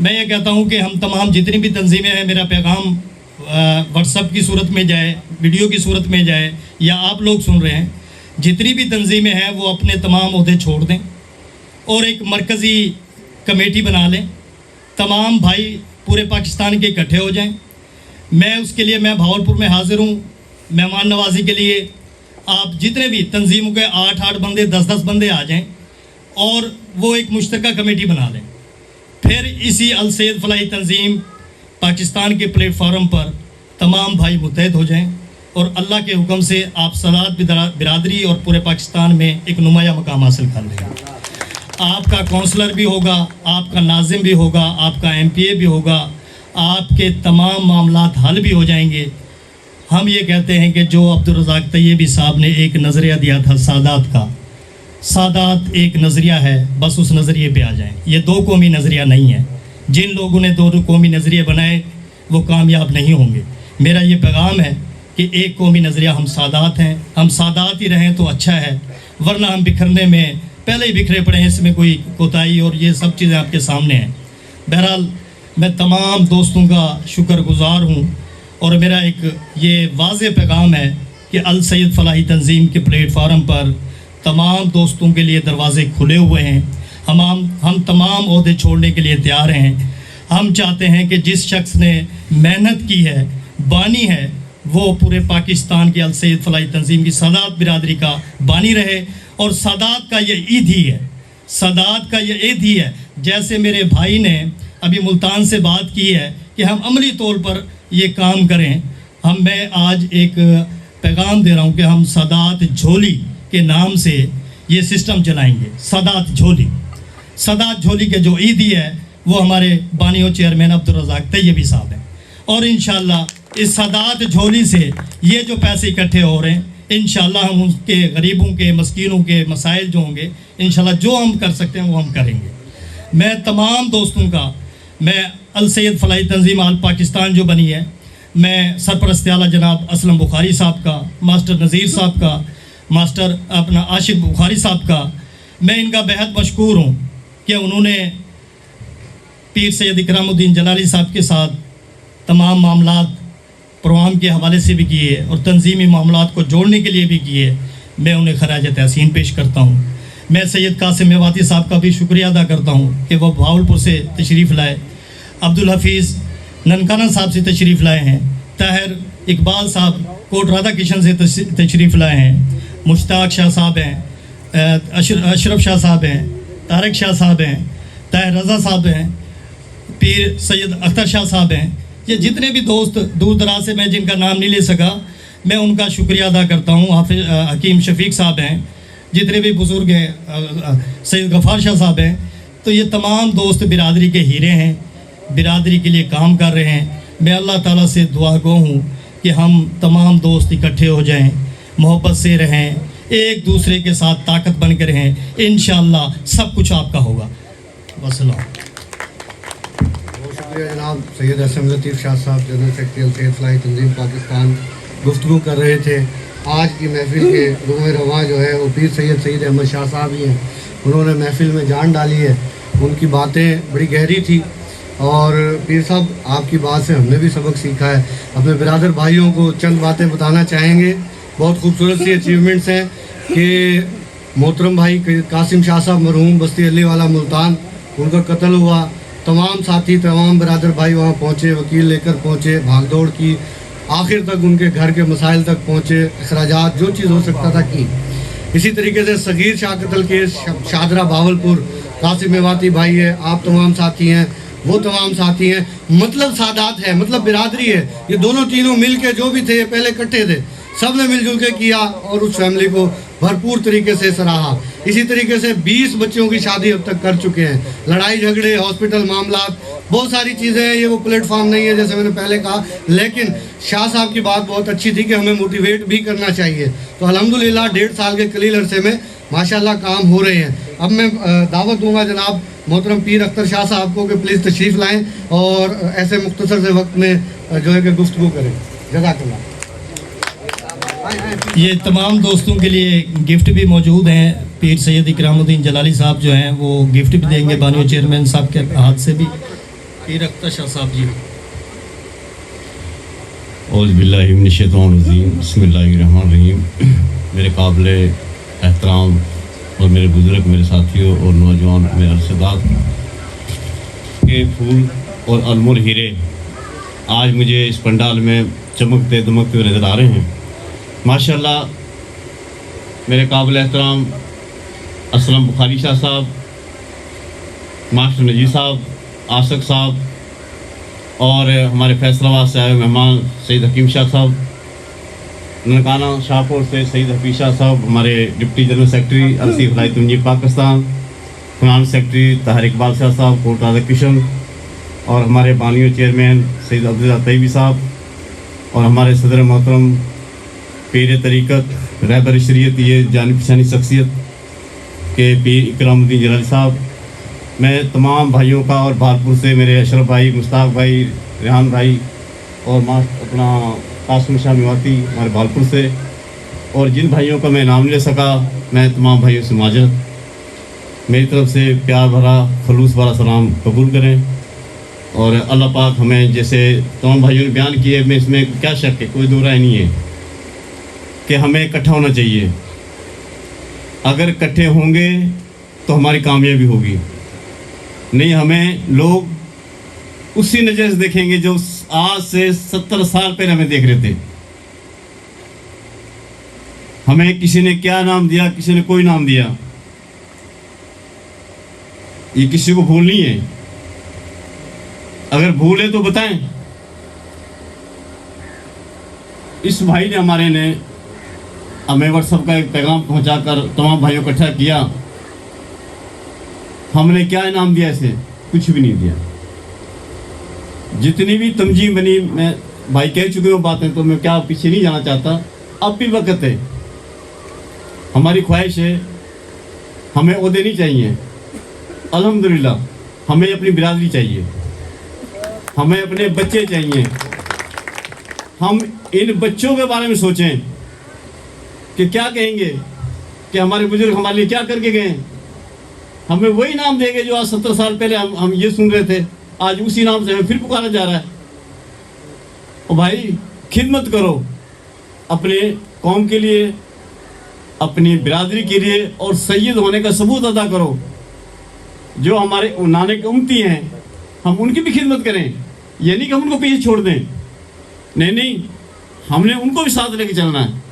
S1: मैं ये कहता हूँ कि हम तमाम जितनी भी तंजीमें हैं, मेरा पैगाम व्हाट्सएप की सूरत में जाए, वीडियो की सूरत में जाए, या आप लोग सुन रहे हैं, जितनी भी तंजीमें हैं वो अपने तमाम ओहदे छोड़ दें और एक मरकज़ी कमेटी बना लें। तमाम भाई पूरे पाकिस्तान के इकट्ठे हो जाएं। मैं भावलपुर में हाज़िर हूँ मेहमान नवाजी के लिए। आप जितने भी तंजीमों के 8-8 बंदे, 10-10 बंदे आ जाएं और वो एक मुश्तरका कमेटी बना लें। फिर इसी अल सईद फलाही तंजीम पाकिस्तान के प्लेटफार्म पर तमाम भाई मुत्तहद हो जाएं और अल्लाह के हुक्म से आप सलात बिरादरी और पूरे पाकिस्तान में एक नुमाया मकाम हासिल कर लेंगे। आपका काउंसलर भी होगा, आपका नाजिम भी होगा, आपका MPA भी होगा, आपके तमाम मामलात हल भी हो जाएंगे। हम ये कहते हैं कि जो अब्दुल रज़ाक तैयबी साहब ने एक नज़रिया दिया था सादात का, सादात एक नज़रिया है, बस उस नज़रिए पे आ जाएं। ये 2 कौमी नज़रिया नहीं है। जिन लोगों ने 2 कौमी नज़रिए बनाए वो कामयाब नहीं होंगे। मेरा ये पैगाम है کہ ایک قومی نظریہ ہم سادات ہیں، ہم سادات ہی رہیں تو اچھا ہے، ورنہ ہم بکھرنے میں پہلے ہی بکھرے پڑے ہیں، اس میں کوئی کوتاہی اور یہ سب چیزیں آپ کے سامنے ہیں۔ بہرحال میں تمام دوستوں کا شکر گزار ہوں، اور میرا ایک یہ واضح پیغام ہے کہ السید فلاحی تنظیم کے پلیٹ فارم پر تمام دوستوں کے لیے دروازے کھلے ہوئے ہیں۔ ہم تمام عہدے چھوڑنے کے لیے تیار ہیں۔ ہم چاہتے ہیں کہ جس شخص نے محنت کی ہے، بانی ہے، وہ پورے پاکستان کی السید فلاحی تنظیم کی سادات برادری کا بانی رہے، اور سادات کا یہ عید ہی ہے، سادات کا یہ عید ہی ہے۔ جیسے میرے بھائی نے ابھی ملتان سے بات کی ہے کہ ہم عملی طور پر یہ کام کریں، میں آج ایک پیغام دے رہا ہوں کہ ہم سادات جھولی کے نام سے یہ سسٹم چلائیں گے۔ سادات جھولی کے جو عیدی ہے وہ ہمارے بانی و چیئرمین عبدالرزاق طیبی صاحب ہیں، اور انشاءاللہ اس سادات جھولی سے یہ جو پیسے اکٹھے ہو رہے ہیں، انشاءاللہ ہم ان کے غریبوں کے، مسکینوں کے مسائل جو ہوں گے، انشاءاللہ جو ہم کر سکتے ہیں وہ ہم کریں گے۔ میں تمام دوستوں کا، میں السید فلاحی تنظیم آل پاکستان جو بنی ہے، میں سرپرست اعلیٰ جناب اسلم بخاری صاحب کا، ماسٹر نذیر صاحب کا، ماسٹر اپنا عاشق بخاری صاحب کا، میں ان کا بہت مشکور ہوں کہ انہوں نے پیر سید اکرام الدین جلالی صاحب کے ساتھ تمام معاملات پروگرام کے حوالے سے بھی کیے اور تنظیمی معاملات کو جوڑنے کے لیے بھی کیے۔ میں انہیں خراج تحسین پیش کرتا ہوں۔ میں سید قاسم میواتی صاحب کا بھی شکریہ ادا کرتا ہوں کہ وہ بھاولپور سے تشریف لائے، عبدالحفیظ ننکانہ صاحب سے تشریف لائے ہیں، طاہر اقبال صاحب کوٹ رادھا کشن سے تشریف لائے ہیں، مشتاق شاہ صاحب ہیں، اشرف شاہ صاحب ہیں، طارق شاہ صاحب ہیں، طاہر رضا صاحب ہیں، پیر سید اختر شاہ صاحب ہیں۔ یہ جتنے بھی دوست دور دراز سے، میں جن کا نام نہیں لے سکا، میں ان کا شکریہ ادا کرتا ہوں۔ حافظ حکیم شفیق صاحب ہیں، جتنے بھی بزرگ ہیں، سید غفار شاہ صاحب ہیں۔ تو یہ تمام دوست برادری کے ہیرے ہیں، برادری کے لیے کام کر رہے ہیں۔ میں اللہ تعالیٰ سے دعا گو ہوں کہ ہم تمام دوست اکٹھے ہو جائیں، محبت سے رہیں، ایک دوسرے کے ساتھ طاقت بن کے رہیں، انشاءاللہ سب کچھ آپ کا ہوگا۔ والسلام۔
S2: بہت شکریہ جناب سید اسم لطیف شاہ صاحب، جنرل سیکرٹری السید فلاحی تنظیم پاکستان گفتگو کر رہے تھے۔ آج کی محفل کے روح رواں جو ہے وہ پیر سید احمد شاہ صاحب ہی ہیں۔ انہوں نے محفل میں جان ڈالی ہے، ان کی باتیں بڑی گہری تھی، اور پیر صاحب آپ کی بات سے ہم نے بھی سبق سیکھا ہے۔ اپنے برادر بھائیوں کو چند باتیں بتانا چاہیں گے۔ بہت خوبصورت سی اچیومنٹس ہیں کہ محترم بھائی قاسم شاہ صاحب مرحوم بستی علی والا ملتان، ان کا قتل ہوا، تمام ساتھی، تمام برادر بھائی وہاں پہنچے، وکیل لے کر پہنچے، بھاگ دوڑ کی، آخر تک ان کے گھر کے مسائل تک پہنچے، اخراجات جو چیز ہو سکتا تھا کی۔ اسی طریقے سے صغیر شاہ قتل کیس شادرہ بہاولپور، قاسم میواتی بھائی ہے، آپ تمام ساتھی ہیں، وہ تمام ساتھی ہیں۔ مطلب سادات ہے، مطلب برادری ہے۔ یہ دونوں تینوں مل کے جو بھی تھے، پہلے اکٹھے تھے، سب نے مل جل کے کیا اور اس فیملی کو بھرپور طریقے سے سراہا۔ اسی طریقے سے 20 بچوں کی شادی اب تک کر چکے ہیں۔ لڑائی جھگڑے، ہاسپٹل معاملات، بہت ساری چیزیں ہیں۔ یہ وہ پلیٹ فارم نہیں ہے جیسے میں نے پہلے کہا، لیکن شاہ صاحب کی بات بہت اچھی تھی کہ ہمیں موٹیویٹ بھی کرنا چاہیے۔ تو الحمدللہ 1.5 سال کے قلیل عرصے میں ماشاءاللہ کام ہو رہے ہیں۔ اب میں دعوت دوں گا جناب محترم پیر اختر شاہ صاحب کو کہ پلیز تشریف لائیں اور ایسے مختصر سے وقت میں جو ہے کہ گفتگو کریں۔ جزاک اللہ۔
S1: یہ تمام دوستوں کے لیے گفٹ بھی موجود ہیں۔ پیر سید اکرام الدین جلالی صاحب جو ہیں وہ گفٹ بھی دیں گے بانیو چیئرمین صاحب کے ہاتھ سے بھی۔ پیر اختر شاہ صاحب جی۔
S10: اعوذ باللہ من الشیطان الرجیم، بسم اللہ الرحمن الرحیم۔ میرے قابل احترام اور میرے بزرگ، میرے ساتھیوں اور نوجوان، میرے ارشدات کے پھول اور انمول ہیرے آج مجھے اس پنڈال میں چمکتے دمکتے ہوئے نظر آ رہے ہیں۔ ماشاءاللہ میرے قابل احترام اسلم بخاری شاہ صاحب، ماسٹر نذیر صاحب، عاشق صاحب، اور ہمارے فیصلہ آباد سے آئے مہمان سید حکیم شاہ صاحب، ننکانہ شاہپور سے سید حفیظ شاہ صاحب، ہمارے ڈپٹی جنرل سیکرٹری السید فلاحی تنظیم پاکستان، فنانس سیکرٹری طاہر اقبال شاہ صاحب کوٹ رادھا کشن، اور ہمارے بانیو چیئرمین سید عبدالرزاق طیبی صاحب، اور ہمارے صدر محترم پیر طریقت رہبر شریعت، یہ جانی پہچانی شخصیت کے پیر اکرام الدین جلالی صاحب۔ میں تمام بھائیوں کا، اور بھالپور سے میرے اشرف بھائی، مشتاق بھائی، ریحان بھائی، اور اپنا कासिम शाह मेवाती हमारे बालपुर से, और जिन भाइयों का मैं नाम नहीं ले सका, मैं तमाम भाइयों से माजरत। मेरी तरफ से प्यार भरा खलूस वाला सलाम कबूल करें। और अल्लाह पाक हमें, जैसे तमाम भाइयों ने बयान किए, मैं इसमें क्या शक है, कोई दो राय नहीं है कि हमें इकट्ठा होना चाहिए। अगर इकट्ठे होंगे तो हमारी कामयाबी होगी, नहीं हमें लोग उसी नज़र से देखेंगे जो आज से 70 साल पहले हमें देख रहे थे। हमें किसी ने क्या नाम दिया, किसी ने कोई नाम दिया, ये किसी को भूल नहीं है। अगर भूल है तो बताएं। इस भाई ने हमारे ने हमें व्हाट्सएप का एक पैगाम पहुंचाकर तमाम भाइयों को इकट्ठा किया। हमने क्या इनाम दिया इसे? कुछ भी नहीं दिया। जितनी भी तंजीम बनी, मैं भाई कह चुके हो बातें, तो मैं क्या पीछे नहीं जाना चाहता। अब भी वक्त है, हमारी ख्वाहिश है, हमें ओहदे नहीं चाहिए। अल्हम्दुलिल्लाह हमें अपनी बिरादरी चाहिए, हमें अपने बच्चे चाहिए। हम इन बच्चों के बारे में सोचें कि क्या कहेंगे कि हमारे बुजुर्ग हमारे लिए क्या करके गए। हमें वही नाम देंगे जो आज 70 साल पहले हम ये सुन रहे थे, आज उसी नाम से हमें फिर पुकारा जा रहा है। और भाई खिदमत करो अपने कौम के लिए, अपनी बिरादरी के लिए, और सैयद होने का सबूत अदा करो। जो हमारे नाने के उम्मती हैं, हम उनकी भी खिदमत करें। ये नहीं कि हम उनको पीछे छोड़ दें, नहीं, हमने उनको भी साथ लेके चलना है।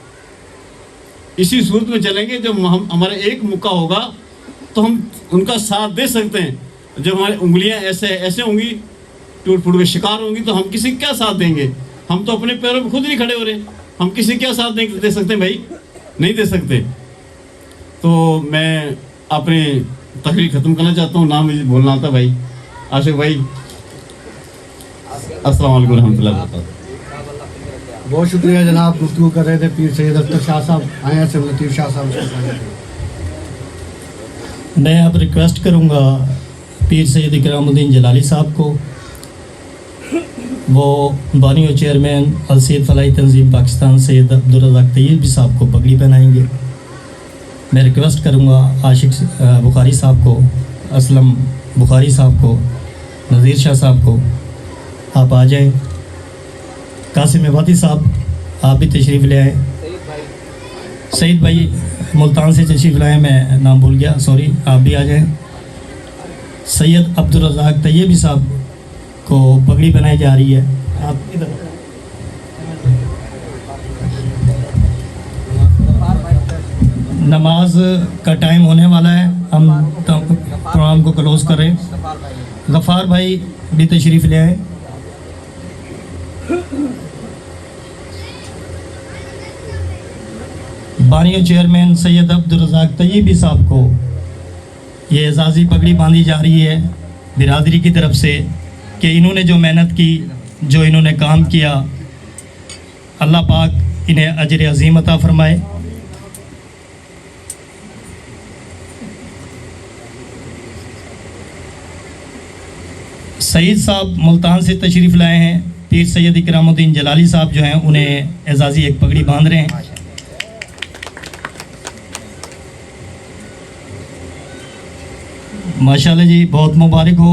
S10: इसी सूरत में चलेंगे जब हम हमारा एक मौका होगा तो हम उनका साथ दे सकते हैं। जब हमारी उंगलियां ऐसे होंगी, टूट फूट के शिकार होंगी, तो हम किसी क्या साथ देंगे? हम तो अपने पैरों पर खुद नहीं खड़े हो रहे, हम किसी क्या साथ दे सकते हैं भाई? नहीं दे सकते। तो मैं अपनी तकरीर ख़त्म करना चाहता हूँ। नाम मुझे बोलना था भाई आशिक भाई। अस्सलाम वालेकुम रहमतुल्लाहि व बरकातहू।
S2: बहुत शुक्रिया जनाब, गुफ्तगू कर रहे थे पीर सैयद अख्तर शाह साहब। आए हैं सब लतीफ़ शाह साहब।
S1: मैं अब रिक्वेस्ट करूँगा पीर सैयद इकरामुद्दीन जलाली साहब को, वो बानी और चेयरमैन अल सैयद फलाही तंजीम पाकिस्तान सैयद अब्दुल रज़ाक तैयबी साहब को पगड़ी पहनाएंगे। मैं रिक्वेस्ट करूँगा आशिक बुखारी साहब को, असलम बुखारी साहब को, नज़ीर शाह साहब को, आप आ जाएं। कासिम मेवाती साहब आप भी तशरीफ़ ले आएँ। सईद भाई मुल्तान से तशरीफ़ लाएँ, मैं नाम भूल गया, सॉरी, आप भी आ जाएं। सैयद अब्दुल रज़ाक तैयबी साहब को पगड़ी बनाई जा रही है। आप इधर नमाज का टाइम होने वाला है, हम प्रोग्राम को क्लोज़ करें। गफ़ार भाई भी तशरीफ़ ले आए। बानी चेयरमैन सैयद अब्दुल रज़ाक तैयबी साहब को ये एजाज़ी पगड़ी बांधी जा रही है बिरादरी की तरफ से कि इन्होंने जो मेहनत की, जो इन्होंने काम किया, अल्लाह पाक इन्हें अजर अज़ीम अता फ़रमाए। सईद साहब मुल्तान से तशरीफ़ लाए हैं। पीर सैयद इकरामुद्दीन जलाली साहब जो हैं उन्हें एजाज़ी एक पगड़ी बांध रहे हैं। माशाल्लाह जी, बहुत मुबारक हो।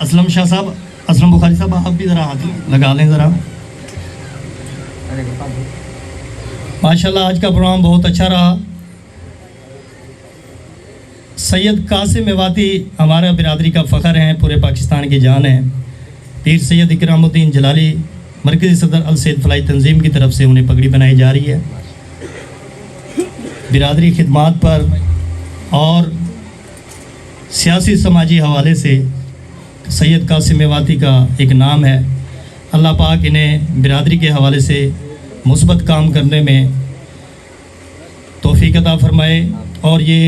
S1: असलम शाह साहब, असलम बुखारी साहब, आप भी ज़रा हाथ लगा लें ज़रा। माशाल्लाह आज का प्रोग्राम बहुत अच्छा रहा। सैयद कासिम मेवाती हमारा बिरादरी का फ़ख्र हैं, पूरे पाकिस्तान की जान है। पीर सैयद इकरामुद्दीन जलाली मरकज़ी सदर अल सैयद फलाही तंजीम की तरफ से उन्हें पगड़ी बनाई जा रही है। बिरादरी खिदमात पर और सियासी समाजी हवाले से सैयद कासिम मेवाती का एक नाम है। अल्लाह पाक इन्हें बिरादरी के हवाले से मुस्बत काम करने में तौफीक अता फ़रमाए और ये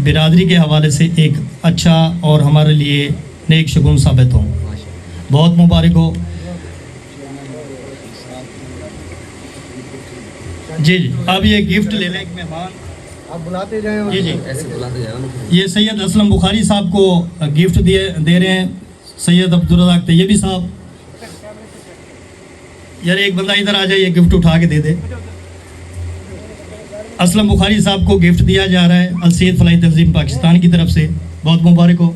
S1: बिरादरी के हवाले से एक अच्छा और हमारे लिए नेक शगुन साबित हो। बहुत मुबारक हो। जी जी, अब ये गिफ्ट ले लें, एक मेहमान
S2: आप बुलाते जाएं।
S1: जी जी,
S3: ऐसे बुलाते जाओ ना।
S1: ये सैयद असलम बुखारी साहब को गिफ्ट दे रहे हैं सैयद अब्दुल रज़ाक तैयबी साहब। یار ایک بندہ ادھر آ جائے, یہ گفٹ اٹھا کے دے دے. اسلم بخاری صاحب کو گفٹ دیا جا رہا ہے السید فلاحی تنظیم پاکستان کی طرف سے, بہت مبارک ہو.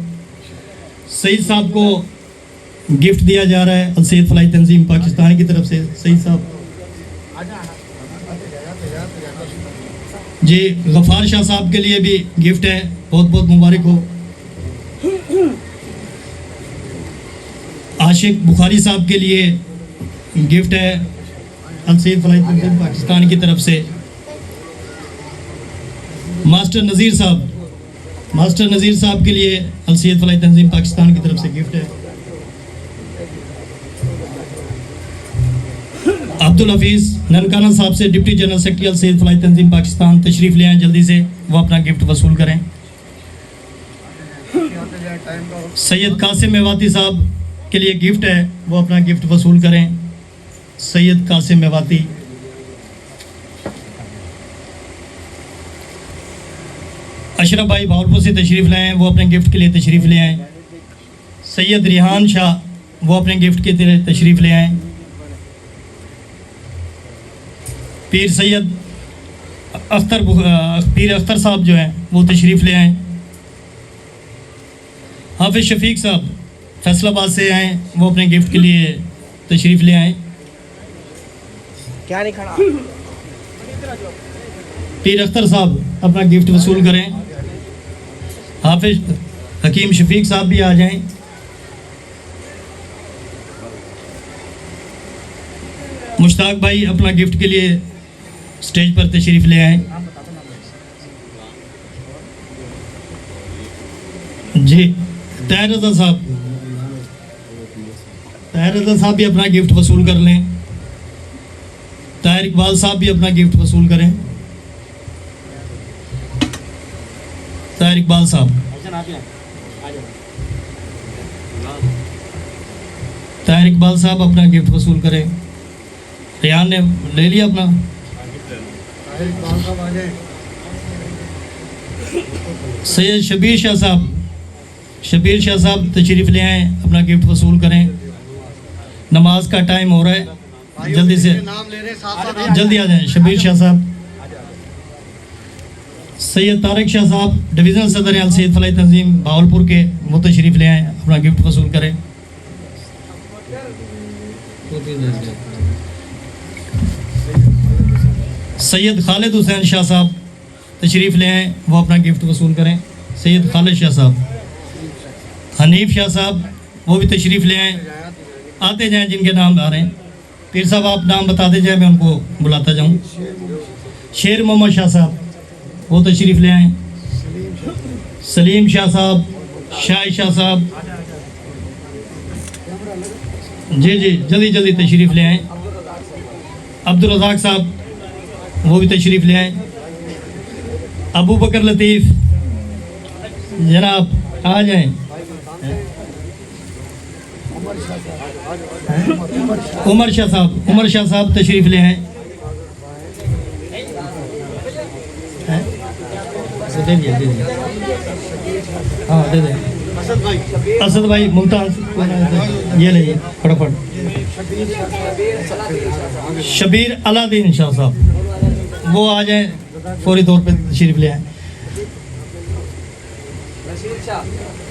S1: سعید صاحب کو گفٹ دیا جا رہا ہے السید فلاحی تنظیم پاکستان کی طرف سے. سعید صاحب جی. غفار شاہ صاحب کے لیے بھی گفٹ ہے, بہت بہت مبارک ہو. عاشق بخاری صاحب کے لیے گفٹ ہے السید فلاحی تنظیم پاکستان کی طرف سے. ماسٹر نذیر صاحب کے لیے السید فلاحی تنظیم پاکستان کی طرف سے گفٹ ہے. عبدالحفیظ ننکانہ صاحب سے ڈپٹی جنرل سیکرٹری السید فلاحی تنظیم پاکستان تشریف لے آئیں جلدی سے, وہ اپنا گفٹ وصول کریں. سید قاسم میواتی صاحب کے لیے گفٹ ہے, وہ اپنا گفٹ وصول کریں. سید قاسم میواتی. اشرف بھائی بھاولپور سے تشریف لے آئیں, وہ اپنے گفٹ کے لیے تشریف لے آئیں. سید ریحان شاہ, وہ اپنے گفٹ کے لیے تشریف لے آئیں. پیر سید اختر صاحب جو ہیں وہ تشریف لے آئیں. حافظ شفیق صاحب فیصل آباد سے آئیں, وہ اپنے گفٹ کے لیے تشریف لے آئیں. پیر اختر صاحب اپنا گفٹ وصول کریں. حافظ حکیم شفیق صاحب بھی آ جائیں. مشتاق بھائی اپنا گفٹ کے لیے اسٹیج پر تشریف لے آئیں. جی. طاہر رضا صاحب بھی اپنا گفٹ وصول کر لیں. طاہر اقبال صاحب بھی اپنا گفٹ وصول کریں. طاہر اقبال صاحب. طاہر اقبال صاحب اپنا گفٹ وصول کریں. ریان نے لے لیا اپنا. سید شبیر شاہ صاحب تشریف لے آئیں, اپنا گفٹ وصول کریں. نماز کا ٹائم ہو رہا ہے, جلدی سے جلدی آ جائیں. شبیر شاہ صاحب. سید طارق شاہ صاحب ڈویژنل صدر ہیں السید فلاحی تنظیم بہاولپور کے, وہ تشریف لے آئیں, اپنا گفٹ وصول کریں. سید خالد حسین شاہ صاحب تشریف لے آئیں, وہ اپنا گفٹ وصول کریں. سید خالد شاہ صاحب. حنیف شاہ صاحب وہ بھی تشریف لے آئیں. آتے جائیں جن کے نام آ رہے ہیں. پیر صاحب آپ نام بتاتے جائیں, میں ان کو بلاتا جاؤں. شیر محمد شاہ صاحب وہ تشریف لے آئیں. سلیم شاہ صاحب, شاہ شاہ صاحب. جی جلدی تشریف لے آئیں. عبدالرزاق صاحب وہ بھی تشریف لے آئیں. ابو بکر لطیف جناب آ جائیں. عمر شاہ صاحب تشریف لے آئیں. ہاں دے دیں. اسد بھائی ممتاز, یہ لے فٹافٹ. شبیر علادین شاہ صاحب وہ آ جائیں, فوری طور پہ تشریف لے آئیں.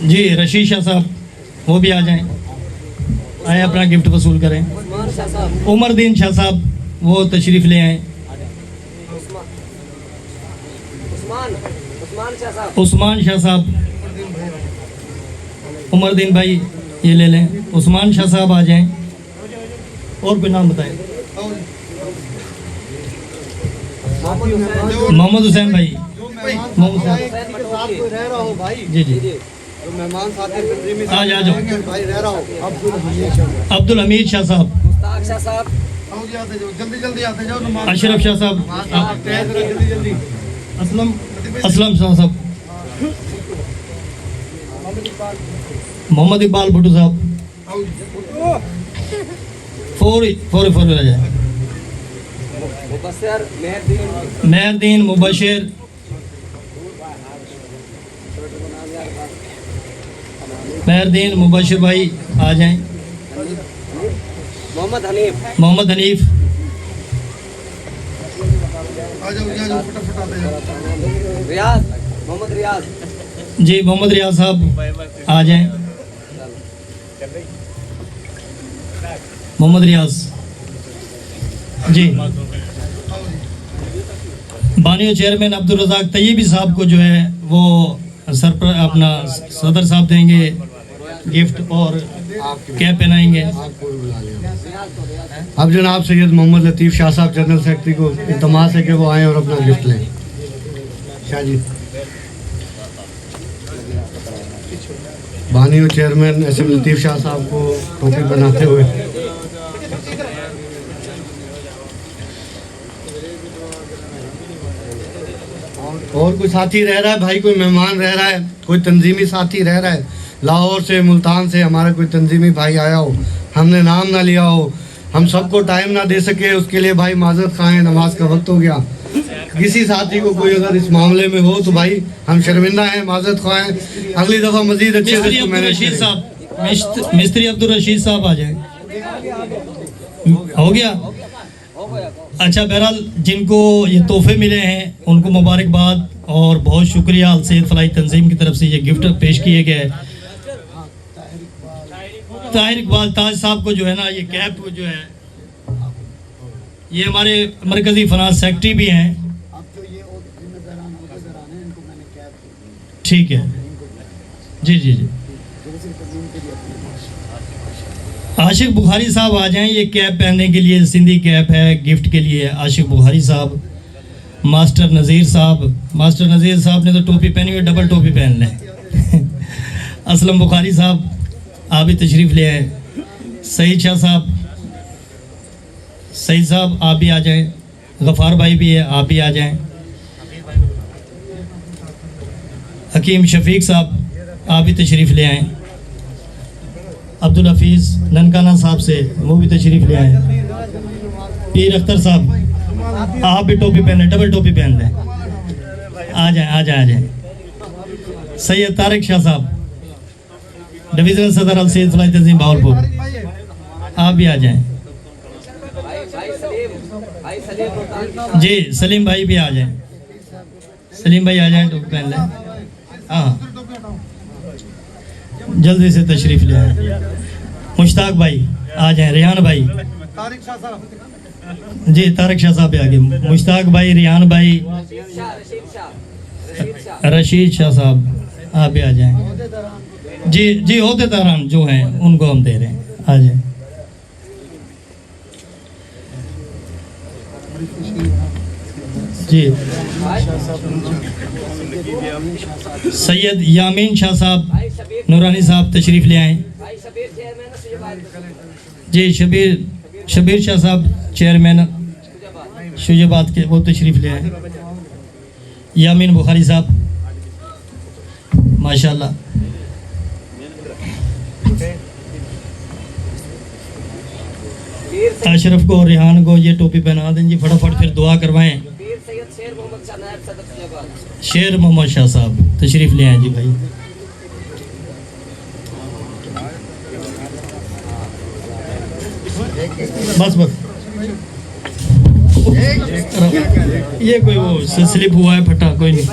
S1: جی رشید شاہ صاحب وہ بھی آ جائیں, آئیں اپنا گفٹ وصول کریں. عمر دین شاہ صاحب وہ تشریف لے آئیں. عثمان شاہ صاحب. عمر دین بھائی یہ لے لیں. عثمان شاہ صاحب آ جائیں. اور کوئی نام بتائیں. محمد حسین بھائی. جی آ جاؤ. عبدالحمید شاہ صاحب. اشرف شاہ صاحب. اسلم شاہ صاحب. محمد اقبال بھٹو صاحب. فوری آ جائیں. مہردین مبشر. مہردین مبشر بھائی آ جائیں. मोहम्मद हनीफ,
S4: आ जाओ फटाफट आ जाओ।
S1: जी मोहम्मद रियाज साहब आ जाएं। मोहम्मद रियाज जी। बानियो चेयरमैन अब्दुल रज़ाक तैयबी साहब को जो है वो अपना सदर साहब देंगे गिफ्ट और कैप पहनाएंगे।
S2: अब जनाब सैयद मोहम्मद लतीफ़ शाह साहब जनरल सेक्रेटरी को इल्तमास है कि वो आएँ और अपना गिफ्ट लें। Shah ji. बानियो chairman S M लतीफ़ शाह साहब को टोपी बनाते हुए और कोई साथी रह रहा है भाई, कोई मेहमान रह रहा है, कोई तंजीमी साथी रह रहा है, लाहौर से मुल्तान से हमारा कोई तंजीमी भाई आया हो, हमने नाम ना लिया हो, हम सबको टाइम ना दे सके, उसके लिए भाई माजरत खाएं, नमाज का वक्त हो गया। किसी साथी को कोई अगर इस मामले में हो तो भाई हम शर्मिंदा हैं, माजरत खाएं, अगली दफ़ा मजीद अच्छे से इसको मैनेज करें।
S1: मिस्त्री अब्दुल रशीद साहब आ जाए। हो गया? अच्छा, बहरहाल जिनको ये तोहफे मिले हैं उनको मुबारकबाद और बहुत शुक्रिया। अल सैयद फलाही तंजीम की तरफ से ये गिफ्ट पेश किए गए। ताहिर इकबाल ताज साहब को जो है ना ये कैप जो है, ये हमारे मरकज़ी फनास सेक्रेटरी भी हैं। ठीक है जी जी जी। आशिक बुखारी साहब आ जाएं, ये कैप पहनने के लिए सिंधी कैप है गिफ्ट के लिए। आशिक बुखारी साहब, मास्टर नज़ीर साहब ने तो टोपी पहनी हुई, डबल टोपी पहन लें। असलम बुखारी साहब आप भी तशरीफ़ ले आए। सईद शाह साहब, सईद साहब आप भी आ जाएं। गफ़ार भाई भी है, आप भी आ जाएं। हकीम शफीक साहब आप भी तशरीफ़ ले आएँ। अब्दुल हफीज़ ननकाना साहब से वो भी तशरीफ़ ले आए। पीर अख्तर साहब आप भी टोपी पहने, डबल टोपी पहन लें। आ जाए। सैयद तारिक शाह साहब, डिवीज़नल सदर अल सैयद फलाही तंजीम भावलपुर, आप भी आ जाएं। जी सलीम भाई भी आ जाएं। सलीम भाई आ जाएं, टोपी पहन लें। हाँ जल्दी से तशरीफ़ ले आए। मुश्ताक भाई आ जाएं। रेहान भाई, जी तारिक शाह साहब भी आ गए। मुश्ताक भाई, रेहान भाई, रशीद शाह साहब आप भी आ जाएं। जी ओहदेदारान जो हैं उनको हम दे रहे हैं, आ जाएं। जी सैयद यामीन शाह साहब नूरानी साहब तशरीफ़ ले आएँ। जी शबीर शाह साहब चेयरमैन शुजाबाद के, वो तशरीफ़ ले आए। यामीन बुखारी साहब माशाल्लाह। अशरफ को और रेहान को ये टोपी पहना दें जी फटाफट, फिर दुआ करवाएं। शेर मोहम्मद शाह साहब तशरीफ़ ले आए जी भाई। बस ये कोई वो स्लिप हुआ है, फटा कोई नहीं।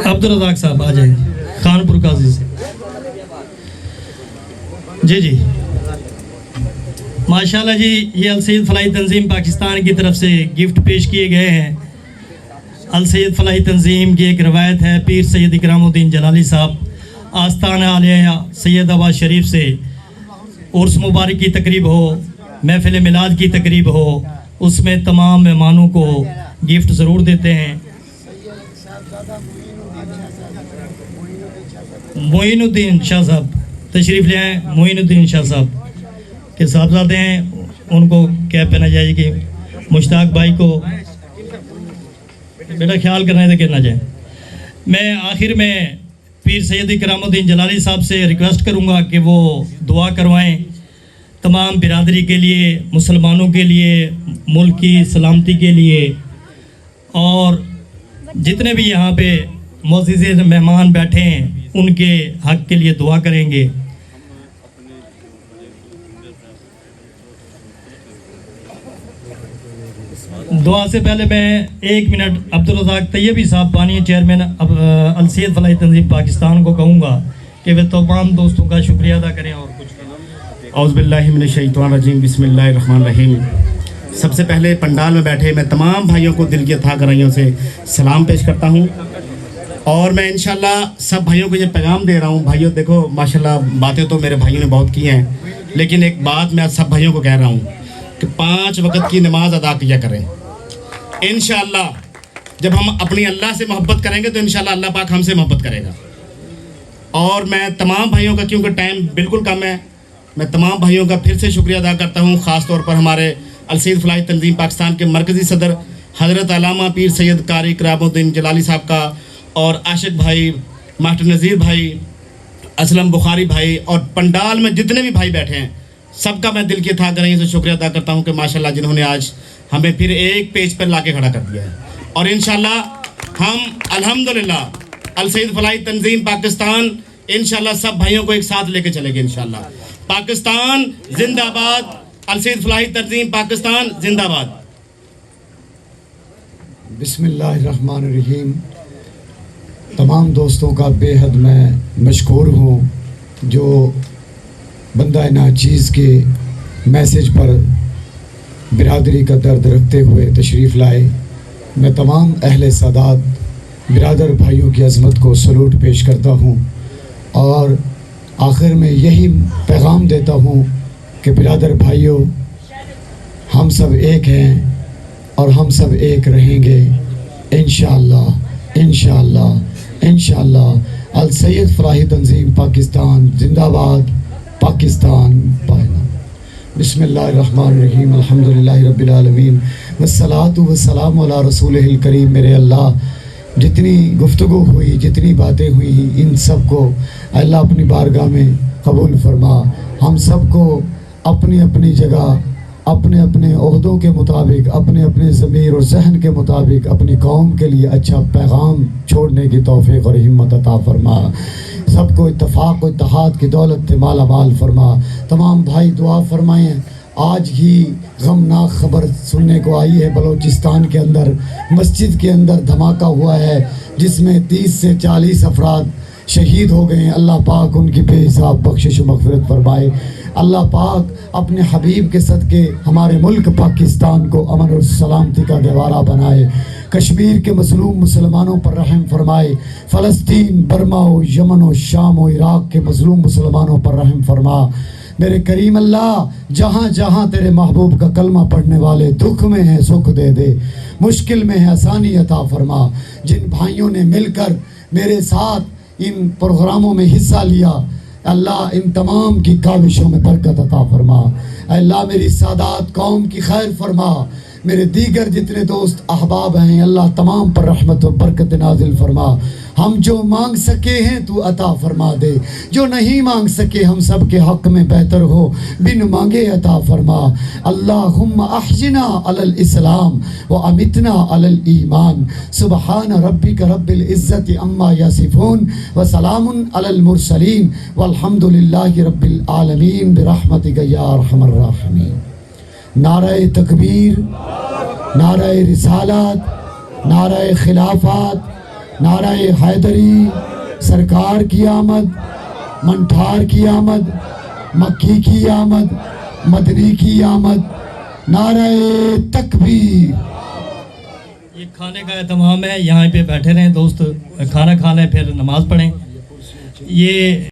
S1: अब्दुल रज़ाक साहब आ जाएंगे खानपुर काजी से। जी माशाल्लाह जी, ये अल सैयद फलाही तंजीम पाकिस्तान की तरफ से गिफ्ट पेश किए गए हैं। अल सैयद फलाही तंजीम की एक रवायत है, पीर सैयद इकरामुद्दीन जलाली साहब आस्तान आलिया सैयदाबाद शरीफ से उर्स मुबारक की तकरीब हो, महफिल मिलाद की तकरीब हो, उसमें तमाम मेहमानों को गिफ्ट ज़रूर देते हैं। मोइनुद्दीन शाह साहब तशरीफ़ ले आए। मोइनुद्दीन शाह साहब के साहबजादे हैं, उनको कैप पहना जाएगी। मुश्ताक भाई को बेटा ख्याल करना है तो कहना जाए। मैं आखिर में पीर सैयद इकरामुद्दीन जलाली साहब से रिक्वेस्ट करूंगा कि वो दुआ करवाएं तमाम बिरादरी के लिए, मुसलमानों के लिए, मुल्क की सलामती के लिए, और जितने भी यहाँ पे मुअज़्ज़िज़ मेहमान बैठे हैं उनके हक के लिए दुआ करेंगे। दुआ से पहले मैं 1 मिनट अब्दुल रज़ाक तैयबी साहब पानी चेयरमैन अल सैयद फलाही तंजीम पाकिस्तान को कहूँगा कि वे तमाम दोस्तों का शुक्रिया अदा करें और कुछ
S11: औज़ुबिल्लाहि मिनश्शैतानिर्रजीम बिस्मिल्लाहिर्रहमानिर्रहीम। सबसे पहले पंडाल में बैठे मैं तमाम भाइयों को दिल की अथाह गहराइयों से सलाम पेश करता हूँ और मैं इंशाल्लाह सब भाइयों को ये पैगाम दे रहा हूँ। भाइयों देखो माशाल्लाह बातें तो मेरे भाइयों ने बहुत की हैं, लेकिन एक बात मैं सब भाइयों को कह रहा हूँ कि 5 वक्त की नमाज अदा किया करें। इंशाल्लाह जब हम अपनी अल्लाह से मोहब्बत करेंगे तो इंशाल्लाह अल्लाह पाक हमसे मोहब्बत करेगा। और मैं तमाम भाइयों का, क्योंकि टाइम बिल्कुल कम है, मैं तमाम भाइयों का फिर से शुक्रिया अदा करता हूँ, ख़ास तौर पर हमारे अल सैयद फलाही तंजीम पाकिस्तान के मरकज़ी सदर हज़रत अल्लामा पीर सैयद कारी इकरामुद्दीन जलाली साहब का, और आशिक भाई, मास्टर नज़ीर भाई, असलम बुखारी भाई, और पंडाल में जितने भी भाई बैठे हैं सबका मैं दिल की अथाह गहराइयों से शुक्रिया अदा करता हूँ कि माशाल्लाह जिन्होंने आज हमें फिर एक पेज पर लाके खड़ा कर दिया है। और इंशाल्लाह हम अल्हम्दुलिल्लाह अल सैयद फलाही तंजीम पाकिस्तान इंशाल्लाह सब भाइयों को एक साथ लेके चलेंगे। इंशाल्लाह पाकिस्तान जिंदाबाद, अल सैयद फलाही तंजीम पाकिस्तान जिंदाबाद।
S9: बिस्मिल्लाहिर्रहमानिर्रहीम। तमाम दोस्तों का बेहद मैं मशकूर हूँ जो बंदा नाचीज़ के मैसेज पर बिरादरी का दर्द रखते हुए तशरीफ़ लाए। मैं तमाम अहले सादात बिरादर भाइयों की अज़मत को सलूट पेश करता हूँ और आखिर में यही पैगाम देता हूँ कि बिरादर भाइयों, हम सब एक हैं और हम सब एक रहेंगे इंशाअल्लाह इंशाअल्लाह इंशाअल्लाह। अल सैयद फलाही तंजीम पाकिस्तान जिंदाबाद, पाकिस्तान पायना। बिस्मिल्लाहिर्रहमानिर्रहीम, अल्हम्दुलिल्लाहि रब्बिल आलमीन, वस्सलातु वस्सलामु अला रसूलिहिल करीम। मेरे अल्लाह, जितनी गुफ्तगू हुई, जितनी बातें हुई, इन सब को अल्लाह अपनी बारगाह में कबूल फरमा। हम सब को अपनी अपनी जगह, अपने अपने ओहदों के मुताबिक, अपने अपने ज़मीर और जहन के मुताबिक अपनी कौम के लिए अच्छा पैगाम छोड़ने की तौफीक और हिम्मत अता फरमा। सबको इत्तफाक और इत्तेहाद की दौलत से माला माल फरमा। तमाम भाई दुआ फरमाएँ। आज ही गमनाक खबर सुनने को आई है, बलूचिस्तान के अंदर मस्जिद के अंदर धमाका हुआ है जिसमें 30 से 40 अफराद शहीद हो गए हैं। अल्लाह पाक उनकी बेहिसाब बख्शिश व मग़फ़िरत फरमाए। अल्लाह पाक अपने हबीब के सदक़े हमारे मुल्क पाकिस्तान को अमन और सलामती का गहवारा बनाए। कश्मीर के मज़लूम मुसलमानों पर रहम फरमाए। फ़लस्तीन, बर्मा हो, यमन हो, शाम हो, इराक़ के मज़लूम मुसलमानों पर रहम फरमा। मेरे करीम अल्लाह, जहाँ जहाँ तेरे महबूब का कलमा पढ़ने वाले दुख में हैं सुख दे दे, मुश्किल में है आसानी अता फरमा। जिन भाइयों ने मिलकर मेरे साथ इन प्रोग्रामों में हिस्सा लिया, अल्लाह इन तमाम की काविशों में बरकत अता फरमा। अल्लाह मेरी सादात कौम की खैर फरमा। मेरे दीगर जितने दोस्त अहबाब हैं, अल्लाह तमाम पर रहमत और बरकत नाजिल फरमा। हम जो मांग सके हैं तू अता फरमा दे, जो नहीं मांग सके हम सब के हक़ में बेहतर हो बिन मांगे अता फरमा। अल्लाहुम्मा अहयिना अलल इस्लाम व अमितना अलल ईमान। सुबहान रब्बिका रब्बिल इज़्ज़ति अम्मा यसिफून व सलामुन अलल मुरसलीन वल्हम्दुलिल्लाहि रब्बिल आलमीन बिरहमतिका या अरहमर राहिमीन। नाराए तकबीर, नाराए रिसालत, नाराए खिलाफत, नाराए हैदरी, सरकार की आमद, मंठार की आमद, मक्की की आमद, मदनी की आमद, नाराए तकबीर।
S1: ये खाने का एहतमाम है, यहाँ पे बैठे रहें दोस्त, खाना खा लें फिर नमाज़ पढ़ें। ये